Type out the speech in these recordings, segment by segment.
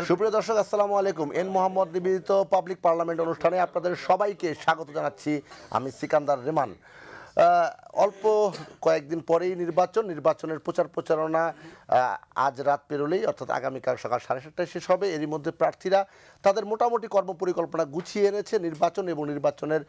সুপ্রিয় দর্শক, আসসালামু আলাইকুম। এন মোহাম্মদ নিবেদিত পাবলিক পার্লামেন্ট অনুষ্ঠানে আপনাদের সবাইকে স্বাগত জানাচ্ছি। আমি সিকান্দার রেমান। অল্প কয়েকদিন পরেই নির্বাচনের প্রচারণা আজ রাত পেরোলেই অর্থাৎ আগামীকাল সকাল 7:30টায় শেষ হবে। এরই মধ্যে প্রার্থীরা তাদের মোটামুটি কর্মপরিকল্পনা গুছিয়ে এনেছে। নির্বাচন এবং নির্বাচনের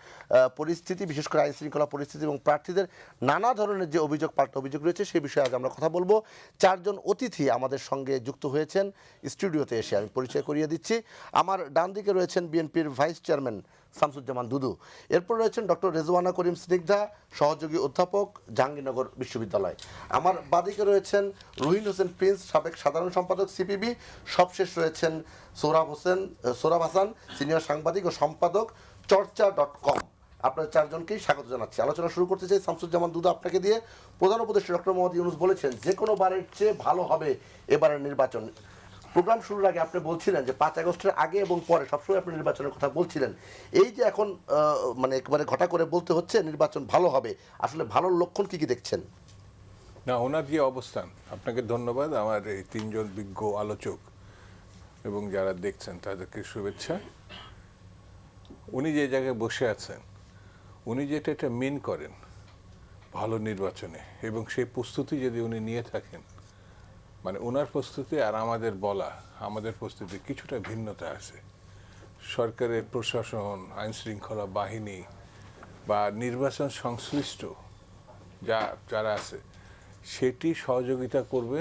পরিস্থিতি, বিশেষ করে আইনশৃঙ্খলা পরিস্থিতি এবং প্রার্থীদের নানা ধরনের যে পাল্টা অভিযোগ রয়েছে সেই বিষয়ে আজ আমরা কথা বলবো। 4 জন অতিথি আমাদের সঙ্গে যুক্ত হয়েছেন স্টুডিওতে এসে। আমি পরিচয় করিয়ে দিচ্ছি। আমার ডান দিকে রয়েছেন বিএনপির ভাইস চেয়ারম্যান শামসুজ্জামান দুদু। এরপর রয়েছেন ডক্টর রেজওয়ানা করিম স্নিগ্ধা, সহযোগী অধ্যাপক, জাহাঙ্গীরনগর বিশ্ববিদ্যালয়। আমার বাদিকে রয়েছেন রুহিন হোসেন প্রিন্স, সাবেক সাধারণ সম্পাদক সিপিবি। সবশেষ রয়েছেন সোহরাব হাসান, সিনিয়র সাংবাদিক ও সম্পাদক চর্চা.com। আপনার 4 জনকেই স্বাগত জানাচ্ছি। আলোচনা শুরু করতে চাই শামসুজ্জামান দুদু আপনাকে দিয়ে। প্রধান উপদেষ্টা ডক্টর মোহাম্মদ ইউনূস বলেছেন যে কোনো বারের চেয়ে ভালো হবে এবারের নির্বাচন। প্রোগ্রাম শুরুর আগে আপনি বলছিলেন যে 5 আগস্টের আগে এবং পরে সবসময় আপনি নির্বাচনের কথা বলছিলেন। এই যে এখন মানে একেবারে ঘটা করে বলতে হচ্ছে নির্বাচন ভালো হবে, আসলে ভালোর লক্ষণ কি কি দেখছেন? না, ওনার যে অবস্থান, আপনাকে ধন্যবাদ। আমার এই 3 জন বিজ্ঞ আলোচক এবং যারা দেখছেন তাদেরকে শুভেচ্ছা। উনি যে জায়গায় বসে আছেন, উনি যেটা এটা মিন করেন ভালো নির্বাচনে, এবং সেই প্রস্তুতি যদি উনি নিয়ে থাকেন, মানে ওনার প্রস্তুতি আর আমাদের প্রস্তুতি কিছুটা ভিন্নতা আছে। সরকারের প্রশাসন, আইনশৃঙ্খলা বাহিনী বা নির্বাচন সংশ্লিষ্ট যারা আছে সেটি সহযোগিতা করবে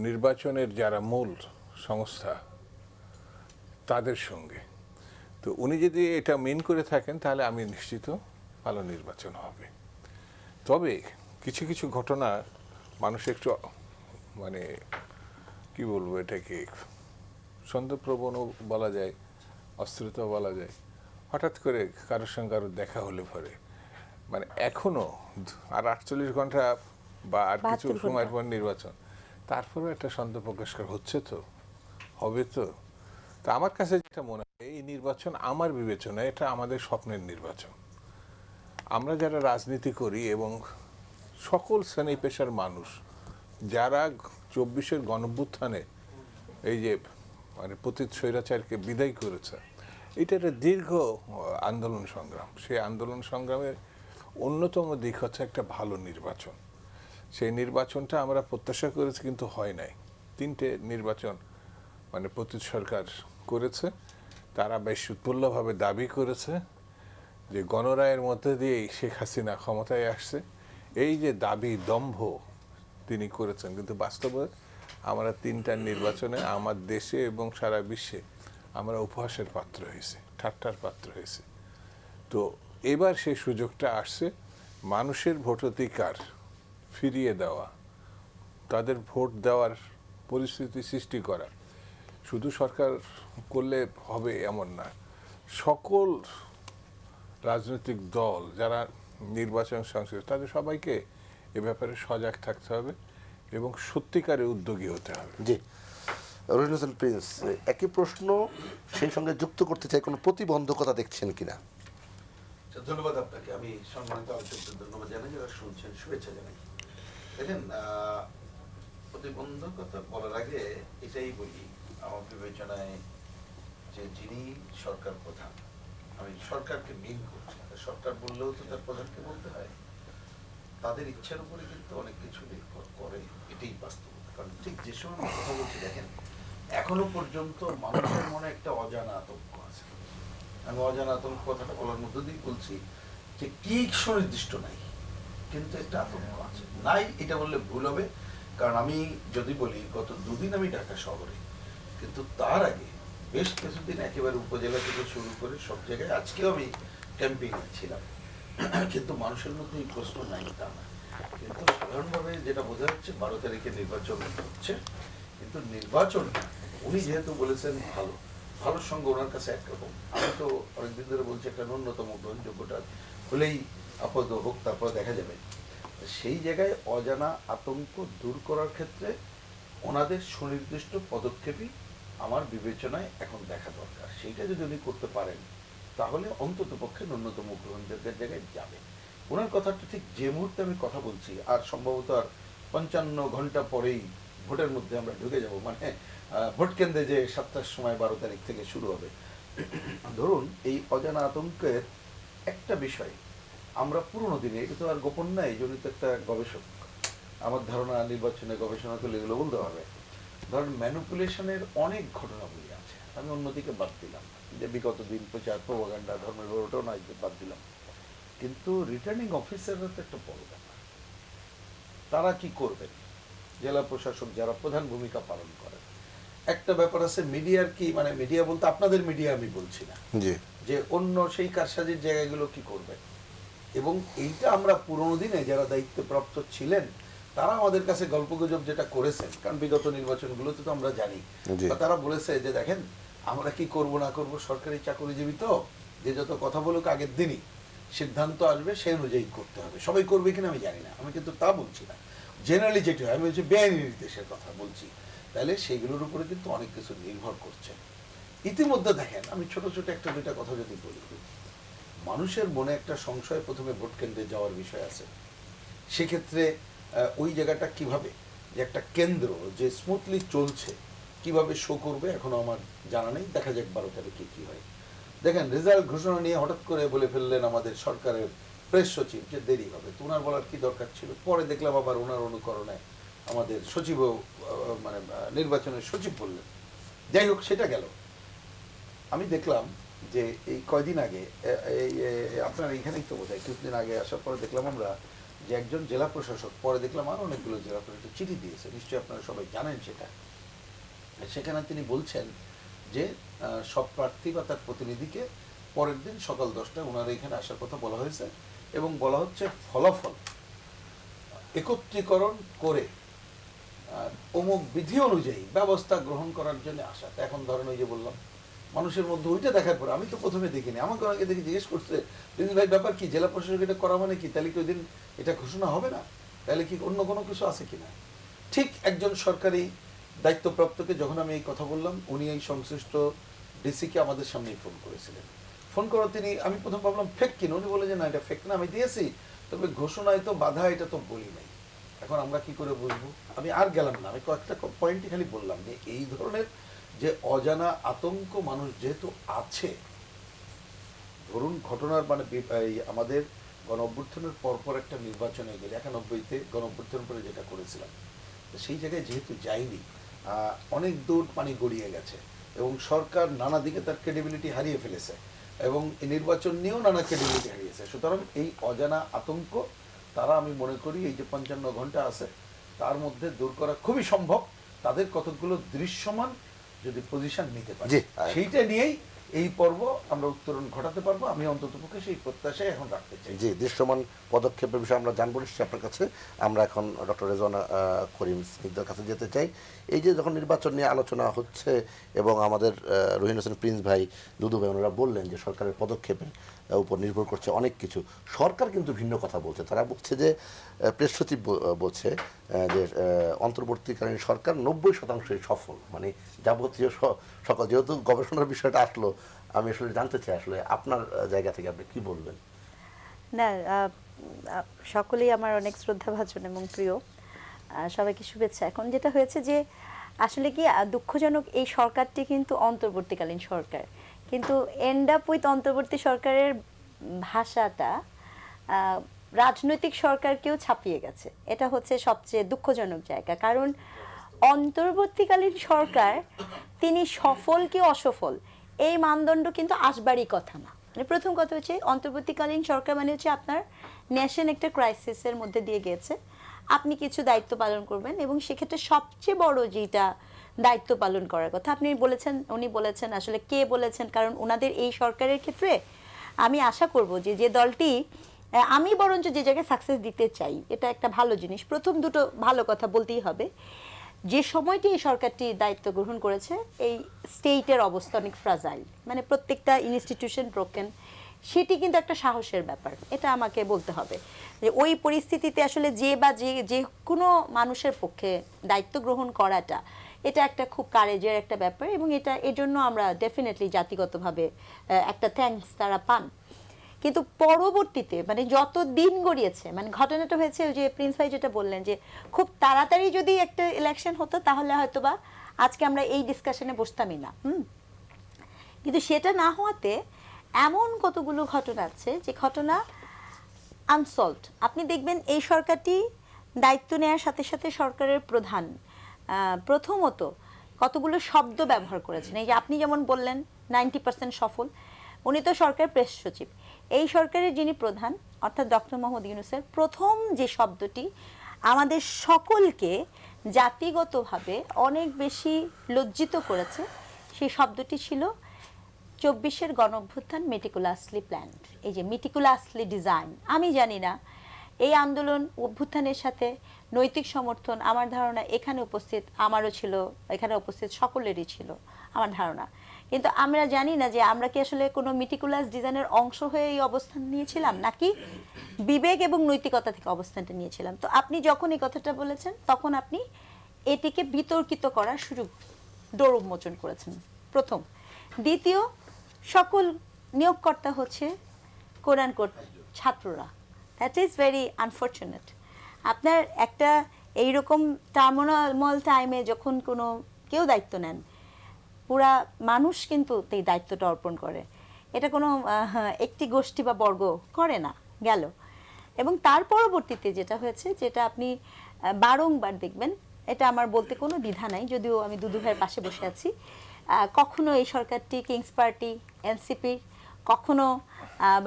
নির্বাচনের যারা মূল সংস্থা তাদের সঙ্গে। তো উনি যদি এটা মেন করে থাকেন তাহলে আমি নিশ্চিত ভালো নির্বাচন হবে। তবে কিছু কিছু ঘটনা মানুষ একটু মানে কি বলবো, এটাকে সন্দেহপ্রবণও বলা যায়, অস্থিরতাও বলা যায়। হঠাৎ করে কারোর সঙ্গে কারোর দেখা হলে পরে মানে এখনো আর 48 ঘন্টা বা আর কিছু সময়ের পর নির্বাচন, তারপরেও একটা সন্দেহ প্রকাশ করা হচ্ছে, তো হবে তো। তা আমার কাছে যেটা মনে হয়, এই নির্বাচন আমার বিবেচনায় এটা আমাদের স্বপ্নের নির্বাচন। আমরা যারা রাজনীতি করি এবং সকল শ্রেণী পেশার মানুষ যারা 24-এর গণঅভ্যুত্থানে এই যে মানে পতিত স্বৈরাচারকে বিদায় করেছে, এটা একটা দীর্ঘ আন্দোলন সংগ্রাম। সেই আন্দোলন সংগ্রামের অন্যতম দিক হচ্ছে একটা ভালো নির্বাচন। সেই নির্বাচনটা আমরা প্রত্যাশা করেছি কিন্তু হয় নাই। 3টে নির্বাচন মানে পতিত সরকার করেছে। তারা বেশ উৎফুল্লভাবে দাবি করেছে যে গণরায়ের মধ্যে দিয়েই শেখ হাসিনা ক্ষমতায় আসছে। এই যে দাবি দম্ভ তিনি করেছেন, কিন্তু বাস্তবে আমরা 3টা নির্বাচনে আমার দেশে এবং সারা বিশ্বে আমরা উপহাসের পাত্র হয়েছি, ঠাট্টার পাত্র হয়েছি। তো এবার সেই সুযোগটা আসছে মানুষের ভোটাধিকার ফিরিয়ে দেওয়া, তাদের ভোট দেওয়ার পরিস্থিতি সৃষ্টি করা। শুধু সরকার করলে হবে এমন না, সকল রাজনৈতিক দল যারা নির্বাচন সংশ্লিষ্ট তাদের সবাইকে এ ব্যাপারে সজাগ থাকতে হবে এবং সত্যিকারে উদ্যোগী হতে হবে। জি, রুহিন হোসেন প্রিন্স, একই প্রশ্ন সেই সঙ্গে যুক্ত করতে চাই, কোনো প্রতিবন্ধকতা দেখছেন কিনা? ধন্যবাদ আপনাকে। আমি সম্মানিত আলোচকদের ধন্যবাদ জানাই, যারা শুনছেন শুভেচ্ছা জানাই। দেখেন, প্রতিবন্ধকতা বলার আগে এটাই বলি, আমার বিবেচনায় যে যিনি সরকার প্রধান, আমি সরকারকে মিন করছি, সরকার বললেও তো তার প্রধানকে বলতে হয়, তাদের ইচ্ছার উপরে কিন্তু অনেক কিছু নির্ভর করে, এটাই বাস্তবতা। কারণ ঠিক যে সময় আমি কথা বলছি, দেখেন এখনো পর্যন্ত মানুষের মনে একটা অজানা আতঙ্ক আছে। আমি অজানা আতঙ্ক কথাটা বলার মধ্য দিয়ে বলছি যে ঠিক সুনির্দিষ্ট নাই, কিন্তু একটা আতঙ্ক আছে। নাই এটা বললে ভুল হবে, কারণ আমি যদি বলি গত 2 দিন আমি ঢাকা শহরে, কিন্তু তার আগে বেশ কিছুদিন একেবারে উপজেলা থেকে শুরু করে সব জায়গায়, আজকেও আমি ক্যাম্পেইনে ছিলাম, কিন্তু মানুষের মধ্যে এই প্রশ্ন নাই তা না। কিন্তু সাধারণভাবে যেটা বোঝা যাচ্ছে 12 তারিখে নির্বাচন হচ্ছে, কিন্তু নির্বাচনটা উনি যেহেতু বলেছেন ভালোর সঙ্গে ওনার কাছে একরকম। আমি তো অনেকদিন ধরে বলছি একটা ন্যূনতম গ্রহণযোগ্যতা হলেই আপদ হোক, তারপর দেখা যাবে। সেই জায়গায় অজানা আতঙ্ক দূর করার ক্ষেত্রে ওনাদের সুনির্দিষ্ট পদক্ষেপই আমার বিবেচনায় এখন দেখা দরকার। সেইটা যদি উনি করতে পারেন তাহলে অন্তত পক্ষে ন্যূনতম গ্রহণযোগ্যের জায়গায় যাবে। ওনার কথাটা ঠিক যে মুহূর্তে আমি কথা বলছি, আর সম্ভবত আর 55 ঘন্টা পরেই ভোটের মধ্যে আমরা ঢুকে যাব, মানে ভোট কেন্দ্রে যে 7টার সময় 12 তারিখ থেকে শুরু হবে। ধরুন এই অজানা আতঙ্কের একটা বিষয় আমরা পুরোনো দিনে, এটা তো আর গোপন নাই, এই জন্য তো একটা গবেষক, আমার ধারণা নির্বাচনে গবেষণা করলে এগুলো বলতে পারবে। ধরুন ম্যানিপুলেশনের অনেক ঘটনাবলী আছে, আমি অন্যদিকে বাদ দিলাম, যে বিগত দিন প্রচার প্রোপাগান্ডা ধর্মের ওটাও নয়, বাদ দিলাম। কিন্তু রিটার্নিং অফিসাররা তো একটা বড় ব্যাপার, তারা কি করবেন, জেলা প্রশাসক যারা প্রধান ভূমিকা পালন করেন। একটা ব্যাপার আছে মিডিয়ার, কি মানে মিডিয়া বলতে আপনাদের মিডিয়া আমি বলছি না, জি যে অন্য সেই কারসাজির জায়গাগুলো কি করবে। এবং এইটা আমরা পুরোনো দিনে যারা দায়িত্বপ্রাপ্ত ছিলেন তারা আমাদের কাছে গল্পগুজব যেটা করেছেন, কারণ বিগত নির্বাচনগুলোতে তো আমরা জানি, জি। বা তারা বলেছে যে দেখেন আমরা কি করব না করব, সরকারি চাকরিজীবী তো, যে যত কথা বলুক আগের দিনই সিদ্ধান্ত আসবে সেই অনুযায়ী করতে হবে। সবাই করবে কিনা আমি জানি না, আমি কিন্তু তা বলছি না, জেনারেলি যেটি হয় আমি বলছি বেআইনি নির্দেশের কথা বলছি। তাহলে সেইগুলোর উপরে কিন্তু অনেক কিছু নির্ভর করছে। ইতিমধ্যে দেখেন, আমি ছোট ছোট একটা দুইটা কথা যদি বলি, মানুষের মনে একটা সংশয় প্রথমে ভোট কেন্দ্রে যাওয়ার বিষয় আছে। সেক্ষেত্রে ওই জায়গাটা কিভাবে, যে একটা কেন্দ্র যে স্মুথলি চলছে কিভাবে শো করবে এখনো আমার জানা নেই, দেখা যাক 12 তারিখে কি হয়। দেখেন রেজাল্ট ঘোষণা নিয়ে হঠাৎ করে বলে ফেললেন আমাদের সরকারের প্রেস সচিব যে দেরি হবে, তো ওনার বলার কি দরকার ছিল। পরে দেখলাম আবার ওনার অনুকরণে আমাদের সচিবও মানে নির্বাচনের সচিব বললেন। যাই হোক, সেটা গেল। আমি দেখলাম যে এই কয়দিন আগে আপনার এইখানেই তো বোধহয় কিছুদিন আগে আসার পরে দেখলাম আমরা যে একজন জেলা প্রশাসক, পরে দেখলাম আরো অনেকগুলো জেলা প্রশাসক চিঠি দিয়েছে, নিশ্চয়ই আপনারা সবাই জানেন সেটা। সেখানে তিনি বলছেন যে সব প্রার্থী বা তার প্রতিনিধিকে পরের দিন সকাল 10টায় ওনার এখানে আসার কথা বলা হয়েছে, এবং বলা হচ্ছে ফলাফল একত্রীকরণ করে অমুক বিধি অনুযায়ী ব্যবস্থা গ্রহণ করার জন্য আসা। তো এখন ধরেন ওই যে বললাম, মানুষের মধ্যে ওইটা দেখার পর আমি তো প্রথমে দেখিনি, আমাকে আগে দেখে জিজ্ঞেস করছে দিন ভাই ব্যাপার কি, জেলা প্রশাসক এটা করা মানে কি, তাহলে কি ওই দিন এটা ঘোষণা হবে না, তাহলে কি অন্য কোনো কিছু আছে কিনা। ঠিক একজন সরকারি দায়িত্বপ্রাপ্তকে যখন আমি এই কথা বললাম, উনি এই সংশ্লিষ্ট ডিসিকে আমাদের সামনেই ফোন করেছিলেন। ফোন করার তিনি, আমি প্রথম ভাবলাম ফেক কিনা, উনি বলে যে না এটা ফেক না, আমি দিয়েছি, তবে ঘোষণায় তো বাধা এটা তো বলি নাই। এখন আমরা কি করে বুঝবো, আমি আর গেলাম না, আমি কয়েকটা পয়েন্টই খালি বললাম যে এই ধরনের যে অজানা আতঙ্ক মানুষ যেহেতু আছে, ধরুন ঘটনার মানে আমাদের গণ অভ্যুত্থানের পরপর একটা নির্বাচনে গেলে 91-তে গণ অভ্যুত্থানের পরে যেটা করেছিলাম, তো সেই জায়গায় যেহেতু যায়নি, অনেক দূর পানি গড়িয়ে গেছে, এবং সরকার নানা দিকে তার ক্রেডিবিলিটি হারিয়ে ফেলেছে, এবং এই নির্বাচন নিয়েও নানা ক্রেডিবিলিটি হারিয়েছে। সুতরাং এই অজানা আতঙ্ক তারা, আমি মনে করি এই যে 55 ঘন্টা আছে তার মধ্যে দূর করা খুবই সম্ভব, তাদের কতগুলো দৃশ্যমান যদি পজিশন নিতে পারে, জি। সেইটা নিয়েই এই পর্ব আমরা উত্তরণ ঘটাতে পারবো। আমি অন্ততপক্ষে সেই প্রত্যাশাই এখন রাখতে চাই। জি, দৃশ্যমান পদক্ষেপের বিষয়ে আমরা জানবো নিশ্চয়ই আপনার কাছে। আমরা এখন ডক্টর রেজওয়ানা করিম স্নিগ্ধর কাছে যেতে চাই। এই যে যখন নির্বাচন নিয়ে আলোচনা হচ্ছে এবং আমাদের রহিন হোসেন প্রিন্স ভাই, দুদু ভাই, ওনারা বললেন যে সরকারের পদক্ষেপের উপর নির্ভর করছে অনেক কিছু। সরকার কিন্তু ভিন্ন কথা বলছে, তারা বলছে যে প্রেস সচিব বলছে যে অন্তর্বর্তীকালীন সরকার 90% সফল, মানে যাবতীয় সকল, যেহেতু গবেষণার বিষয়টা আসলো, আমি আসলে জানতে চাই আসলে আপনার জায়গা থেকে আপনি কি বলবেন। না, সকলেই আমার অনেক শ্রদ্ধাভাজন এবং প্রিয়, সবাইকে শুভেচ্ছা। এখন যেটা হয়েছে যে আসলে কি দুঃখজনক, এই সরকারটি কিন্তু অন্তর্বর্তীকালীন সরকার, কিন্তু এন্ড আপ উইথ অন্তর্বর্তী সরকারের ভাষাটা রাজনৈতিক সরকারকেও ছাপিয়ে গেছে। এটা হচ্ছে সবচেয়ে দুঃখজনক জায়গা, কারণ অন্তর্বর্তীকালীন সরকার তিনি সফল কি অসফল এই মানদণ্ড কিন্তু আসবারই কথা না। মানে প্রথম কথা হচ্ছে অন্তর্বর্তীকালীন সরকার মানে হচ্ছে আপনার নেশন একটা ক্রাইসিসের মধ্যে দিয়ে গেছে, আপনি কিছু দায়িত্ব পালন করবেন, এবং সেক্ষেত্রে সবচেয়ে বড় যেটা দায়িত্ব পালন করার কথা আপনি বলেছেন, উনি বলেছেন, আসলে কে বলেছেন, কারণ ওনাদের এই সরকারের ক্ষেত্রে আমি আশা করব যে যে দলটি, আমি বরঞ্চ যে জায়গায় সাকসেস দিতে চাই, এটা একটা ভালো জিনিস। প্রথম দুটো ভালো কথা বলতেই হবে, যে সময়টি এই সরকারটি দায়িত্ব গ্রহণ করেছে এই স্টেটের অবস্থা অনেক ফ্রাজাইল, মানে প্রত্যেকটা ইনস্টিটিউশন ব্রোকেন, সেটি কিন্তু একটা সাহসের ব্যাপার, এটা আমাকে বলতে হবে। যে ওই পরিস্থিতিতে আসলে যে কোনো মানুষের পক্ষে দায়িত্ব গ্রহণ করাটা, এটা একটা খুব কারেজের একটা ব্যাপার, এবং এটা এর জন্য আমরা ডেফিনেটলি জাতিগতভাবে একটা থ্যাঙ্কস তারা পান। কিন্তু পরবর্তীতে মানে যত দিন গড়িয়েছে, মানে ঘটনাটা হয়েছে ওই যে প্রিন্স ভাই যেটা বললেন যে খুব তাড়াতাড়ি যদি একটা ইলেকশন হতো তাহলে হয়তোবা আজকে আমরা এই ডিসকাশনে বসতামই না। কিন্তু সেটা না হওয়াতে এমন কতগুলো ঘটনা আছে যে ঘটনা আনসলভড। আপনি দেখবেন এই সরকারটি দায়িত্ব নেওয়ার সাথে সাথে সরকারের প্রধান প্রথমত কতগুলো শব্দ ব্যবহার করেছেন। এই যে আপনি যেমন বললেন 90% সফল, উনি তো সরকারের প্রেস সচিব। এই সরকারের যিনি প্রধান অর্থাৎ ডক্টর মোহাম্মদ ইউনূসের প্রথম যে শব্দটি আমাদের সকলকে জাতিগতভাবে অনেক বেশি লজ্জিত করেছে, সেই শব্দটি ছিল 24-এর গণঅভ্যুত্থান মেটিকুলাসলি প্ল্যান্ড। এই যে মেটিকুলাসলি ডিজাইন, আমি জানি না এই আন্দোলন অভ্যুত্থানের সাথে নৈতিক সমর্থন আমার ধারণা এখানে উপস্থিত আমারও ছিল, এখানে উপস্থিত সকলেরই ছিল আমার ধারণা, কিন্তু আমরা জানি না যে আমরা কি আসলে কোনো মেটিকুলাস ডিজাইনের অংশ হয়ে এই অবস্থান নিয়েছিলাম নাকি বিবেক এবং নৈতিকতা থেকে অবস্থানটা নিয়েছিলাম। তো আপনি যখন এই কথাটা বলেছেন তখন আপনি এটিকে বিতর্কিত করার সুযোগ ডোর উন্মোচন করেছেন প্রথম। দ্বিতীয়, সকল নিয়োগকর্তা হচ্ছে কোট অ্যান্ড কোট ছাত্ররা। That is very unfortunate. আপনার একটা এইরকম টার্মিনাল টাইমে যখন কোনো কেউ দায়িত্ব নেন, পুরা মানুষ কিন্তু এই দায়িত্বটা অর্পণ করে, এটা কোনো একটি গোষ্ঠী বা বর্গ করে না গেল। এবং তার পরবর্তীতে যেটা হয়েছে, যেটা আপনি বারংবার দেখবেন, এটা আমার বলতে কোনো দ্বিধা নাই, যদিও আমি দুদু ভাইয়ের পাশে বসে আছি, কখনো এই সরকারটি কিংস পার্টি এনসিপি, কখনো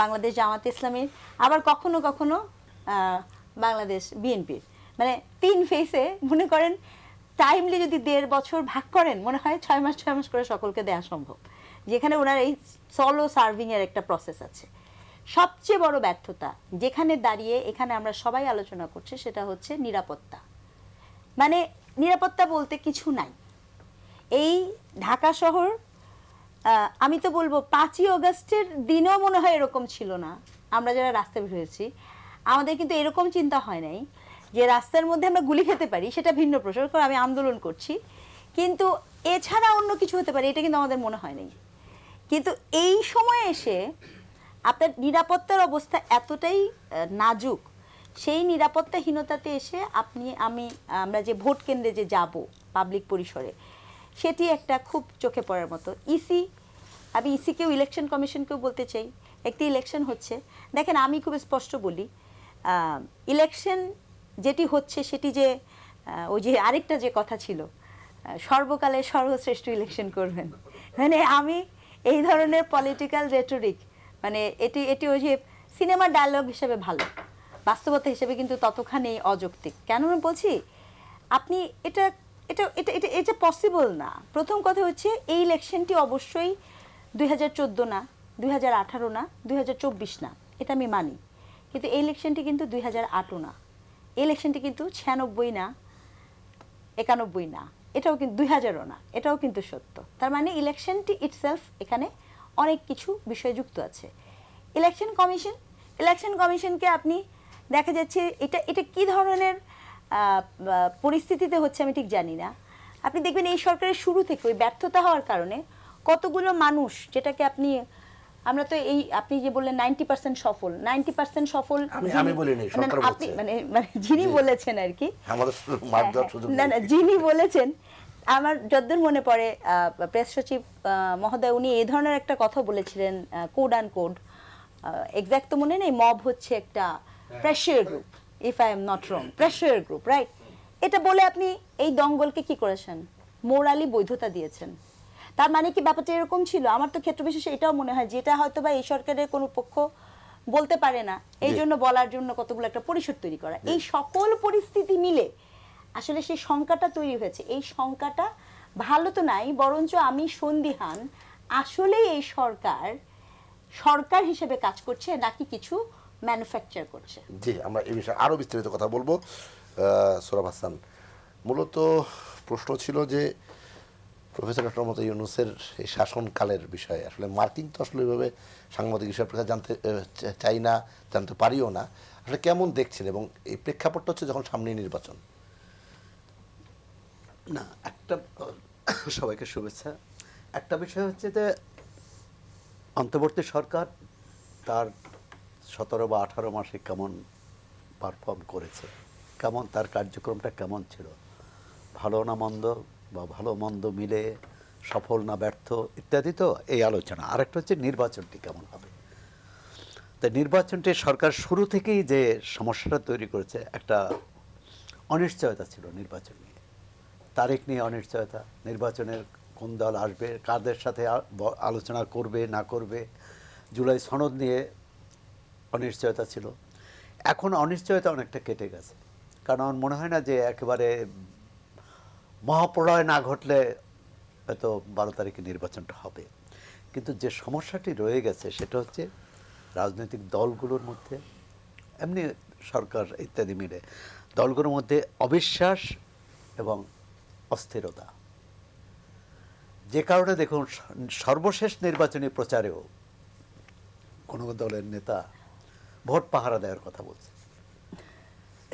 বাংলাদেশ জামাত ইসলামীর, আবার কখনো কখনো বাংলাদেশ বিএনপির, মানে 3 ফেসে মনে করেন টাইমলি যদি 1.5 বছর ভাগ করেন মনে হয় 6 মাস করে সকলকে দেওয়া সম্ভব, যেখানে ওনার এই সলো সার্ভিংয়ের একটা প্রসেস আছে। সবচেয়ে বড় ব্যর্থতা যেখানে দাঁড়িয়ে এখানে আমরা সবাই আলোচনা করছি সেটা হচ্ছে নিরাপত্তা। মানে নিরাপত্তা বলতে কিছু নাই। এই ঢাকা শহর, আমি তো বলবো 5ই আগস্টের দিনও মনে হয় এরকম ছিল না। আমরা যারা রাস্তায় বের হয়েছি আমাদের কিন্তু এরকম চিন্তা হয় নাই যে রাস্তার মধ্যে আমরা গুলি খেতে পারি, সেটা ভিন্ন প্রশ্ন, কারণ আমি আন্দোলন করছি, কিন্তু এছাড়া অন্য কিছু হতে পারে এটা কিন্তু আমাদের মনে হয় নাই। কিন্তু এই সময়ে এসে আপনার নিরাপত্তার অবস্থা এতটাই নাজুক, সেই নিরাপত্তাহীনতাতে এসে আমরা যে ভোট কেন্দ্রে যে যাব পাবলিক পরিসরে, সেটি একটা খুব চোখে পড়ার মতো। আমি ইসিকেও ইলেকশন কমিশনকেও বলতে চাই, একটি ইলেকশন হচ্ছে, দেখেন আমি খুব স্পষ্ট বলি, ইলেকশন যেটি হচ্ছে সেটি যে ওই যে আরেকটা যে কথা ছিল, সর্বকালে সর্বশ্রেষ্ঠ ইলেকশন করবেন, মানে আমি এই ধরনের পলিটিক্যাল রেটরিক, মানে এটি ওই যে সিনেমার ডায়লগ হিসেবে ভালো, বাস্তবতা হিসেবে কিন্তু ততখানি অযৌক্তিক। কেন আমি বলছি, আপনি এটা এটা এটা এটা এটা পসিবল না। প্রথম কথা হচ্ছে এই ইলেকশনটি অবশ্যই 2014 না, 2018 না, 2024 না, এটা আমি মানি, কিন্তু এই ইলেকশনটি কিন্তু 2008 না, এই ইলেকশনটি কিন্তু 96 না, 91 না, এটাও কিন্তু 2000ও না, এটাও কিন্তু সত্য। তার মানে ইলেকশনটি ইটসেলফ এখানে অনেক কিছু বিষয় যুক্ত আছে। ইলেকশন কমিশনকে আপনি দেখা যাচ্ছে এটা কি ধরনের পরিস্থিতিতে হচ্ছে আমি ঠিক জানি না। আপনি দেখবেন এই সরকারের শুরু থেকে ওই ব্যর্থতা হওয়ার কারণে কতগুলো মানুষ, যেটাকে আমরা তো এই আপনি যে বললেন 90% সফল, 90% সফল আমি বলিনি, সরকার আপনি বলছে। মানে যিনি বলেছেন আর কি, আমাদের মাপ দেওয়ার সুযোগ না নেই। যিনি বলেছেন, আমার যতদূর মনে পড়ে প্রেস সচিব মহোদয় উনি এই ধরনের একটা কথা বলেছিলেন, কোড অ্যান্ড কোড, এক্সাক্ট তো মনে নেই, মব হচ্ছে একটা pressure group, if I am not wrong, pressure group, right? এটা বলে আপনি এই দঙ্গলকে কি করেছেন, মোরালি বৈধতা দিয়েছেন। তার মানে কি ব্যাপারটা এরকম ছিল? আমার তো ক্ষেত্র বিশেষে এটাও মনে হয় যেটা হয়তো বা এই সরকারের কোনো পক্ষ বলতে পারে না, এই জন্য বলার জন্য কতগুলো একটা পরিষদ তৈরি করা, এই সকল পরিস্থিতি মিলে আসলে সেই শঙ্কাটা তৈরি হয়েছে। এই শঙ্কাটা ভালো তো নাই, বরঞ্চ আমি সন্দিহান আসলে এই সরকার হিসেবে কাজ করছে নাকি কিছু ম্যানুফ্যাকচার করছে। জি, আমরা এই বিষয়ে আরও বিস্তারিত কথা বলবো। সোহরাব হাসান, মূলত প্রশ্ন ছিল যে প্রফেসর ডক্টর মোহাম্মদ ইউনূসের এই শাসনকালের বিষয়ে আসলে মার্কিং তো আসলে এভাবে সাংবাদিক হিসাবে জানতে চাই না, জানতে পারিও না, আসলে কেমন দেখছেন, এবং এই প্রেক্ষাপটটা হচ্ছে যখন সামনে নির্বাচন। না, একটা সবাইকে শুভেচ্ছা। একটা বিষয় হচ্ছে যে অন্তর্বর্তী সরকার তার 17 বা 18 মাসে কেমন পারফর্ম করেছে, কেমন তার কার্যক্রমটা কেমন ছিল, ভালো না মন্দ বা ভালো মন্দ মিলে সফল না ব্যর্থ ইত্যাদি, তো এই আলোচনা। আরেকটা হচ্ছে নির্বাচনটি কেমন হবে। তো নির্বাচনটি সরকার শুরু থেকেই যে সমস্যাটা তৈরি করেছে, একটা অনিশ্চয়তা ছিল নির্বাচন নিয়ে, তারিখ নিয়ে অনিশ্চয়তা, নির্বাচনের কোন দল আসবে, কাদের সাথে আলোচনা করবে না করবে, জুলাই সনদ নিয়ে অনিশ্চয়তা ছিল। এখন অনিশ্চয়তা অনেকটা কেটে গেছে, কারণ আমার মনে হয় না যে একেবারে মহাপ্রলয় না ঘটলে হয়তো 12 তারিখে নির্বাচনটা হবে। কিন্তু যে সমস্যাটি রয়ে গেছে সেটা হচ্ছে রাজনৈতিক দলগুলোর মধ্যে, এমনি সরকার ইত্যাদি মিলে দলগুলোর মধ্যে অবিশ্বাস এবং অস্থিরতা, যে কারণে দেখুন সর্বশেষ নির্বাচনী প্রচারেও কোনো দলের নেতা ভোট পাহারা দেওয়ার কথা বলছে,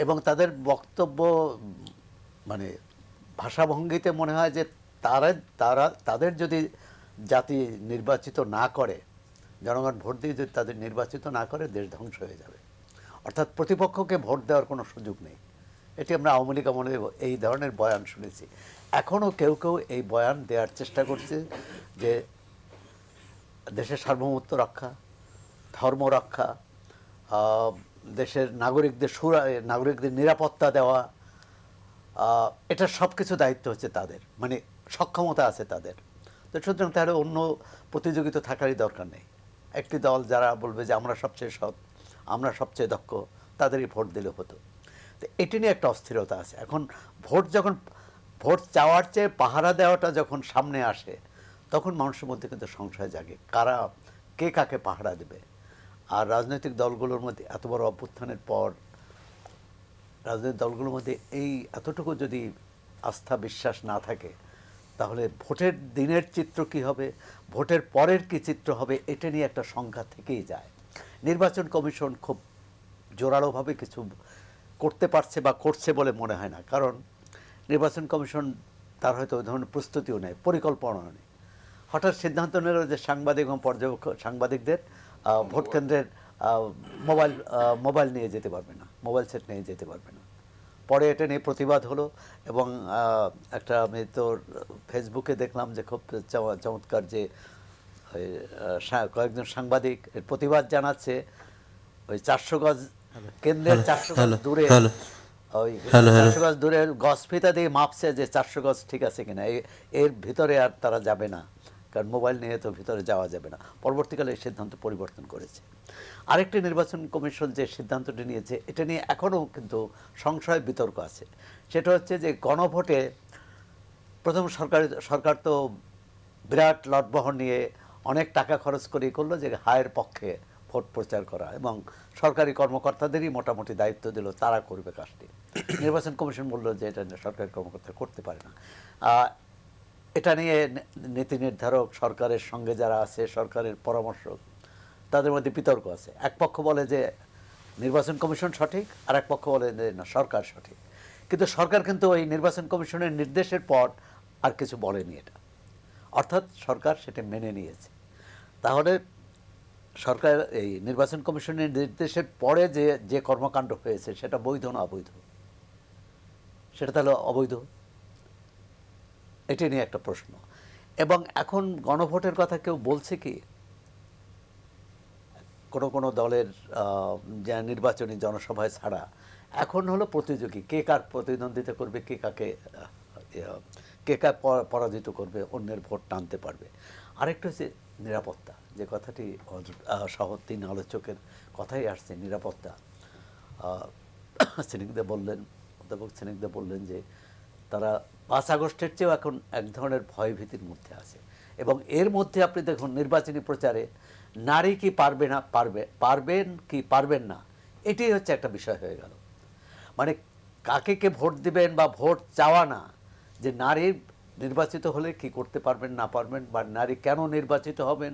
এবং তাদের বক্তব্য মানে ভাষাভঙ্গিতে মনে হয় যে তাদের যদি জাতি নির্বাচিত না করে, জনগণ ভোট দিয়ে যদি তাদের নির্বাচিত না করে, দেশ ধ্বংস হয়ে যাবে। অর্থাৎ প্রতিপক্ষকে ভোট দেওয়ার কোনো সুযোগ নেই। এটি আমরা আওয়ামী লীগ আমলে এই ধরনের বয়ান শুনেছি। এখনও কেউ কেউ এই বয়ান দেওয়ার চেষ্টা করছে যে দেশের সার্বভৌমত্ব রক্ষা, ধর্ম রক্ষা, দেশের নাগরিকদের নিরাপত্তা দেওয়া, এটা সব কিছু দায়িত্ব হচ্ছে তাদের, মানে সক্ষমতা আছে তাদের। তো সুতরাং তাহলে অন্য প্রতিযোগিতা থাকারই দরকার নেই। একটি দল যারা বলবে যে আমরা সবচেয়ে সৎ, আমরা সবচেয়ে দক্ষ, তাদেরই ভোট দিলে হতো। তো এটি নিয়ে একটা অস্থিরতা আছে। এখন ভোট চাওয়ার চেয়ে পাহারা দেওয়াটা যখন সামনে আসে, তখন মানুষের মধ্যে কিন্তু সংশয় জাগে, কে কাকে পাহারা দেবে। আর রাজনৈতিক দলগুলোর মধ্যে এত বড় অভ্যুত্থানের পর রাজনৈতিক দলগুলোর মধ্যে এই এতটুকু যদি আস্থা বিশ্বাস না থাকে, তাহলে ভোটের দিনের চিত্র কি হবে, ভোটের পরের কি চিত্র হবে, এটা নিয়ে একটা সংখ্যা থেকেই যায়। নির্বাচন কমিশন খুব জোরালোভাবে কিছু করতে পারছে বা করছে বলে মনে হয় না, কারণ নির্বাচন কমিশন তার হয়তো ওই ধরনের প্রস্তুতিও নেই, পরিকল্পনাও নেই। হঠাৎ সিদ্ধান্ত নিল যে সাংবাদিক এবং সাংবাদিকদের ভোট কেন্দ্রের মোবাইল নিয়ে যেতে পারবে না, মোবাইল সেট নিয়ে যেতে পারবে না। পরে এটা নিয়ে প্রতিবাদ হলো, এবং একটা আমি তো ফেসবুকে দেখলাম যে খুব চমৎকার যে কয়েকজন সাংবাদিক এর প্রতিবাদ জানাচ্ছে। ওই 400 গজ কেন্দ্রের 400 গজ দূরে, ওই 400 গজ দূরে গজ ফিতা দিয়ে মাপছে যে 400 গজ ঠিক আছে কিনা, এর ভিতরে আর তারা যাবে না, কারণ মোবাইল নিয়ে তো ভিতরে যাওয়া যাবে না। পরবর্তীকালে এই সিদ্ধান্ত পরিবর্তন করেছে। আরেকটি নির্বাচন কমিশন যে সিদ্ধান্তটি নিয়েছে, এটা নিয়ে এখনও কিন্তু সংশয় বিতর্ক আছে। সেটা হচ্ছে যে গণভোটে প্রথম সরকার তো বিরাট লটবহর নিয়ে অনেক টাকা খরচ করে করলো যে হায়ের পক্ষে ভোট প্রচার করা, এবং সরকারি কর্মকর্তাদেরই মোটামুটি দায়িত্ব দিল, তারা করবে কাজটি। নির্বাচন কমিশন বললো যে এটা সরকারি কর্মকর্তা করতে পারে না। এটা নিয়ে নীতি নির্ধারক, সরকারের সঙ্গে যারা আছে, সরকারের পরামর্শক, তাদের মধ্যে বিতর্ক আছে। এক পক্ষ বলে যে নির্বাচন কমিশন সঠিক, আর এক পক্ষ বলে যে না, সরকার সঠিক। কিন্তু সরকার কিন্তু ওই নির্বাচন কমিশনের নির্দেশের পর আর কিছু বলেনি এটা, অর্থাৎ সরকার সেটা মেনে নিয়েছে। তাহলে সরকার এই নির্বাচন কমিশনের নির্দেশের পরে যে কর্মকাণ্ড হয়েছে সেটা বৈধ না অবৈধ, সেটা তাহলে অবৈধ, এটি নিয়ে একটা প্রশ্ন। এবং এখন গণভোটের কথা কেউ বলছে কি, কোনো দলের নির্বাচনী জনসভায় ছাড়া এখন হলো প্রতিযোগী, কে কার প্রতিদ্বন্দ্বিতা করবে, কে কাকে পরাজিত করবে, অন্যের ভোট টানতে পারবে। আরেকটা হচ্ছে নিরাপত্তা, যে কথাটি সহ 3 আলোচকের কথাই আসছে, নিরাপত্তা। অধ্যাপক স্নিগ্ধা বললেন যে তারা 5 আগস্টের চেয়েও এখন এক ধরনের ভয়ভীতির মধ্যে আছে। এবং এর মধ্যে আপনি দেখুন নির্বাচনী প্রচারে নারী কি পারবেন কি পারবেন না, এটাই হচ্ছে একটা বিষয় হয়ে গেল। মানে কাকে কে ভোট দিবেন বা ভোট চাওয়া না, যে নারী নির্বাচিত হলে কি করতে পারবেন না পারবেন, বা নারী কেন নির্বাচিত হবেন,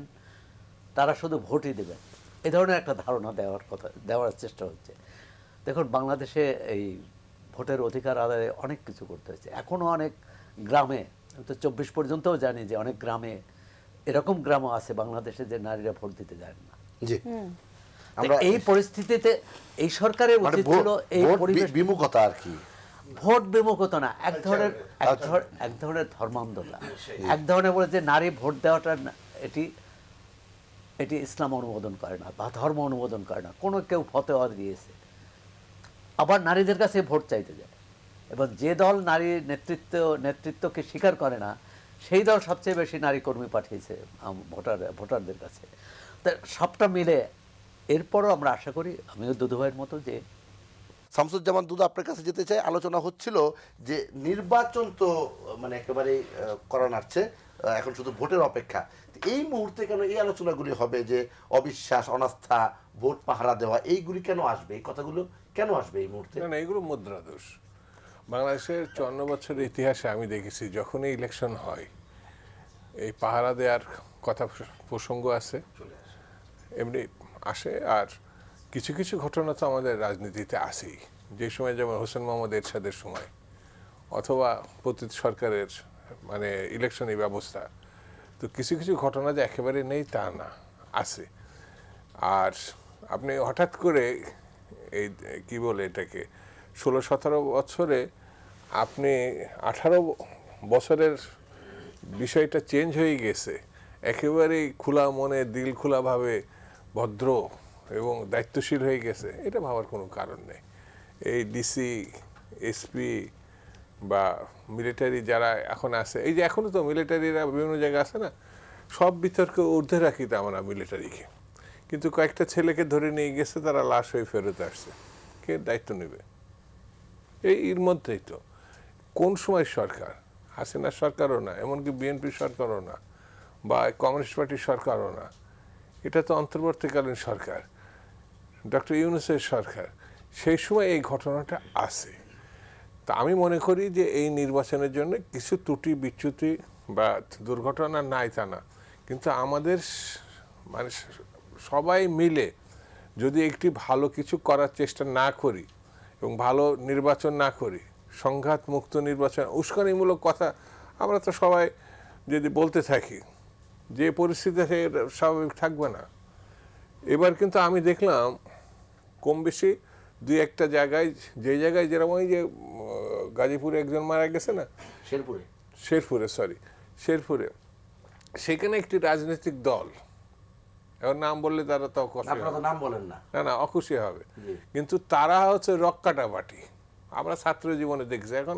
তারা শুধু ভোটই দেবেন, এ ধরনের একটা ধারণা দেওয়ার চেষ্টা হচ্ছে। দেখুন বাংলাদেশে এই ভোটের অধিকার আদায়ে অনেক কিছু করতে হয়েছে। এখনও অনেক গ্রামে, তো 24 পর্যন্তও জানি যে অনেক গ্রামে, এরকম গ্রামও আছে বাংলাদেশে যে নারীরা ভোট দিতে যায় না। জি, আমরা এই পরিস্থিতিতে এই সরকারের মানে উচিত ছিল এই ভোট পরিবেশ বিমুখতা আর কি। ভোট বিমুখতা না, এক ধরনের ধর্মান্ধতা, এক ধরনের বলে যে নারী ভোট দেওয়াটা এটি এটি ইসলাম অনুমোদন করে না বা ধর্ম অনুমোদন করে না, কোনো কেউ ফতোয়া দিয়েছে, আবার নারীদের কাছে ভোট চাইতে যায়। এবং যে দল নারীর নেতৃত্বকে স্বীকার করে না সেই দল সবচেয়ে বেশি নারী কর্মী পাঠিয়েছে ভোটারদের কাছে। তা সবটা মিলে এরপরও আমরা আশা করি, আমিও দুদু ভাইয়ের মতো, যে শামসুজ্জামান দুদু আপনার কাছে যেতে চাই। আলোচনা হচ্ছিল যে নির্বাচন তো মানে একেবারে করা নাচ্ছে, এখন শুধু ভোটের অপেক্ষা। এই মুহূর্তে কেন এই আলোচনাগুলি হবে যে অবিশ্বাস, অনাস্থা, ভোট পাহারা দেওয়া, এইগুলি কেন আসবে, এই কথাগুলো কেন আসবে এই মুহূর্তে? না, এগুলো মুদ্রা দোষ। বাংলাদেশের 54 বছরের ইতিহাসে আমি দেখেছি যখনই ইলেকশন হয় এই পাহারা দেওয়ার কথা প্রসঙ্গ আছে, এমনি আসে। আর কিছু কিছু ঘটনা তো আমাদের রাজনীতিতে আসেই, যে সময় যেমন হোসেন মোহাম্মদ এরশাদের সময়, অথবা প্রতি সরকারের মানে ইলেকশনের ব্যবস্থা। তো কিছু কিছু ঘটনা যে একেবারে নেই তা না, আছে। আর আপনি হঠাৎ করে এই কি বলে এটাকে 16-17 বছরে আপনি 18 বছরের বিষয়টা চেঞ্জ হয়ে গেছে, একেবারেই খোলা মনে, দিল খোলাভাবে ভদ্র এবং দায়িত্বশীল হয়ে গেছে, এটা ভাবার কোনো কারণ নেই। এই ডিসি, এসপি বা মিলিটারি যারা এখন আছে, এই যে এখনও তো মিলিটারিরা বিভিন্ন জায়গায় আছে না, সব বিতর্ক ঊর্ধ্বে রাখি তো আমরা মিলিটারিকে। কিন্তু কয়েকটা ছেলেকে ধরে নিয়ে গেছে, তারা লাশ হয়ে ফেরত আসছে, কে দায়িত্ব নেবে? এর মধ্যেই তো কোন সময় সরকার, হাসিনা সরকারও না, এমনকি বিএনপি সরকারও না, বা কমিউনিস্ট পার্টির সরকারও না, এটা তো অন্তর্বর্তীকালীন সরকার, ডক্টর ইউনূসের সরকার। সেই সময় এই ঘটনাটা আসে। তা আমি মনে করি যে এই নির্বাচনের জন্য কিছু ত্রুটি বিচ্যুতি বা দুর্ঘটনা নাই তা না, কিন্তু আমাদের মানে সবাই মিলে যদি একটি ভালো কিছু করার চেষ্টা না করি এবং ভালো নির্বাচন না করি, সংঘাত মুক্ত নির্বাচন, উস্কানিমূলক কথা আমরা তো সবাই যদি বলতে থাকি, যে পরিস্থিতিতে স্বাভাবিক থাকবে না। এবার কিন্তু আমি দেখলাম কম বেশি দুই একটা জায়গায়, যে জায়গায় যেরকম ওই যে গাজীপুরে একজন মারা গেছে না, শেরপুরে, সেখানে একটি রাজনৈতিক দল, এবার নাম বললে তারা তো নাম বলেন না, না অখুশি হবে, কিন্তু তারা হচ্ছে রক কাটা পার্টি। আমরা ছাত্র জীবনে দেখছি, এখন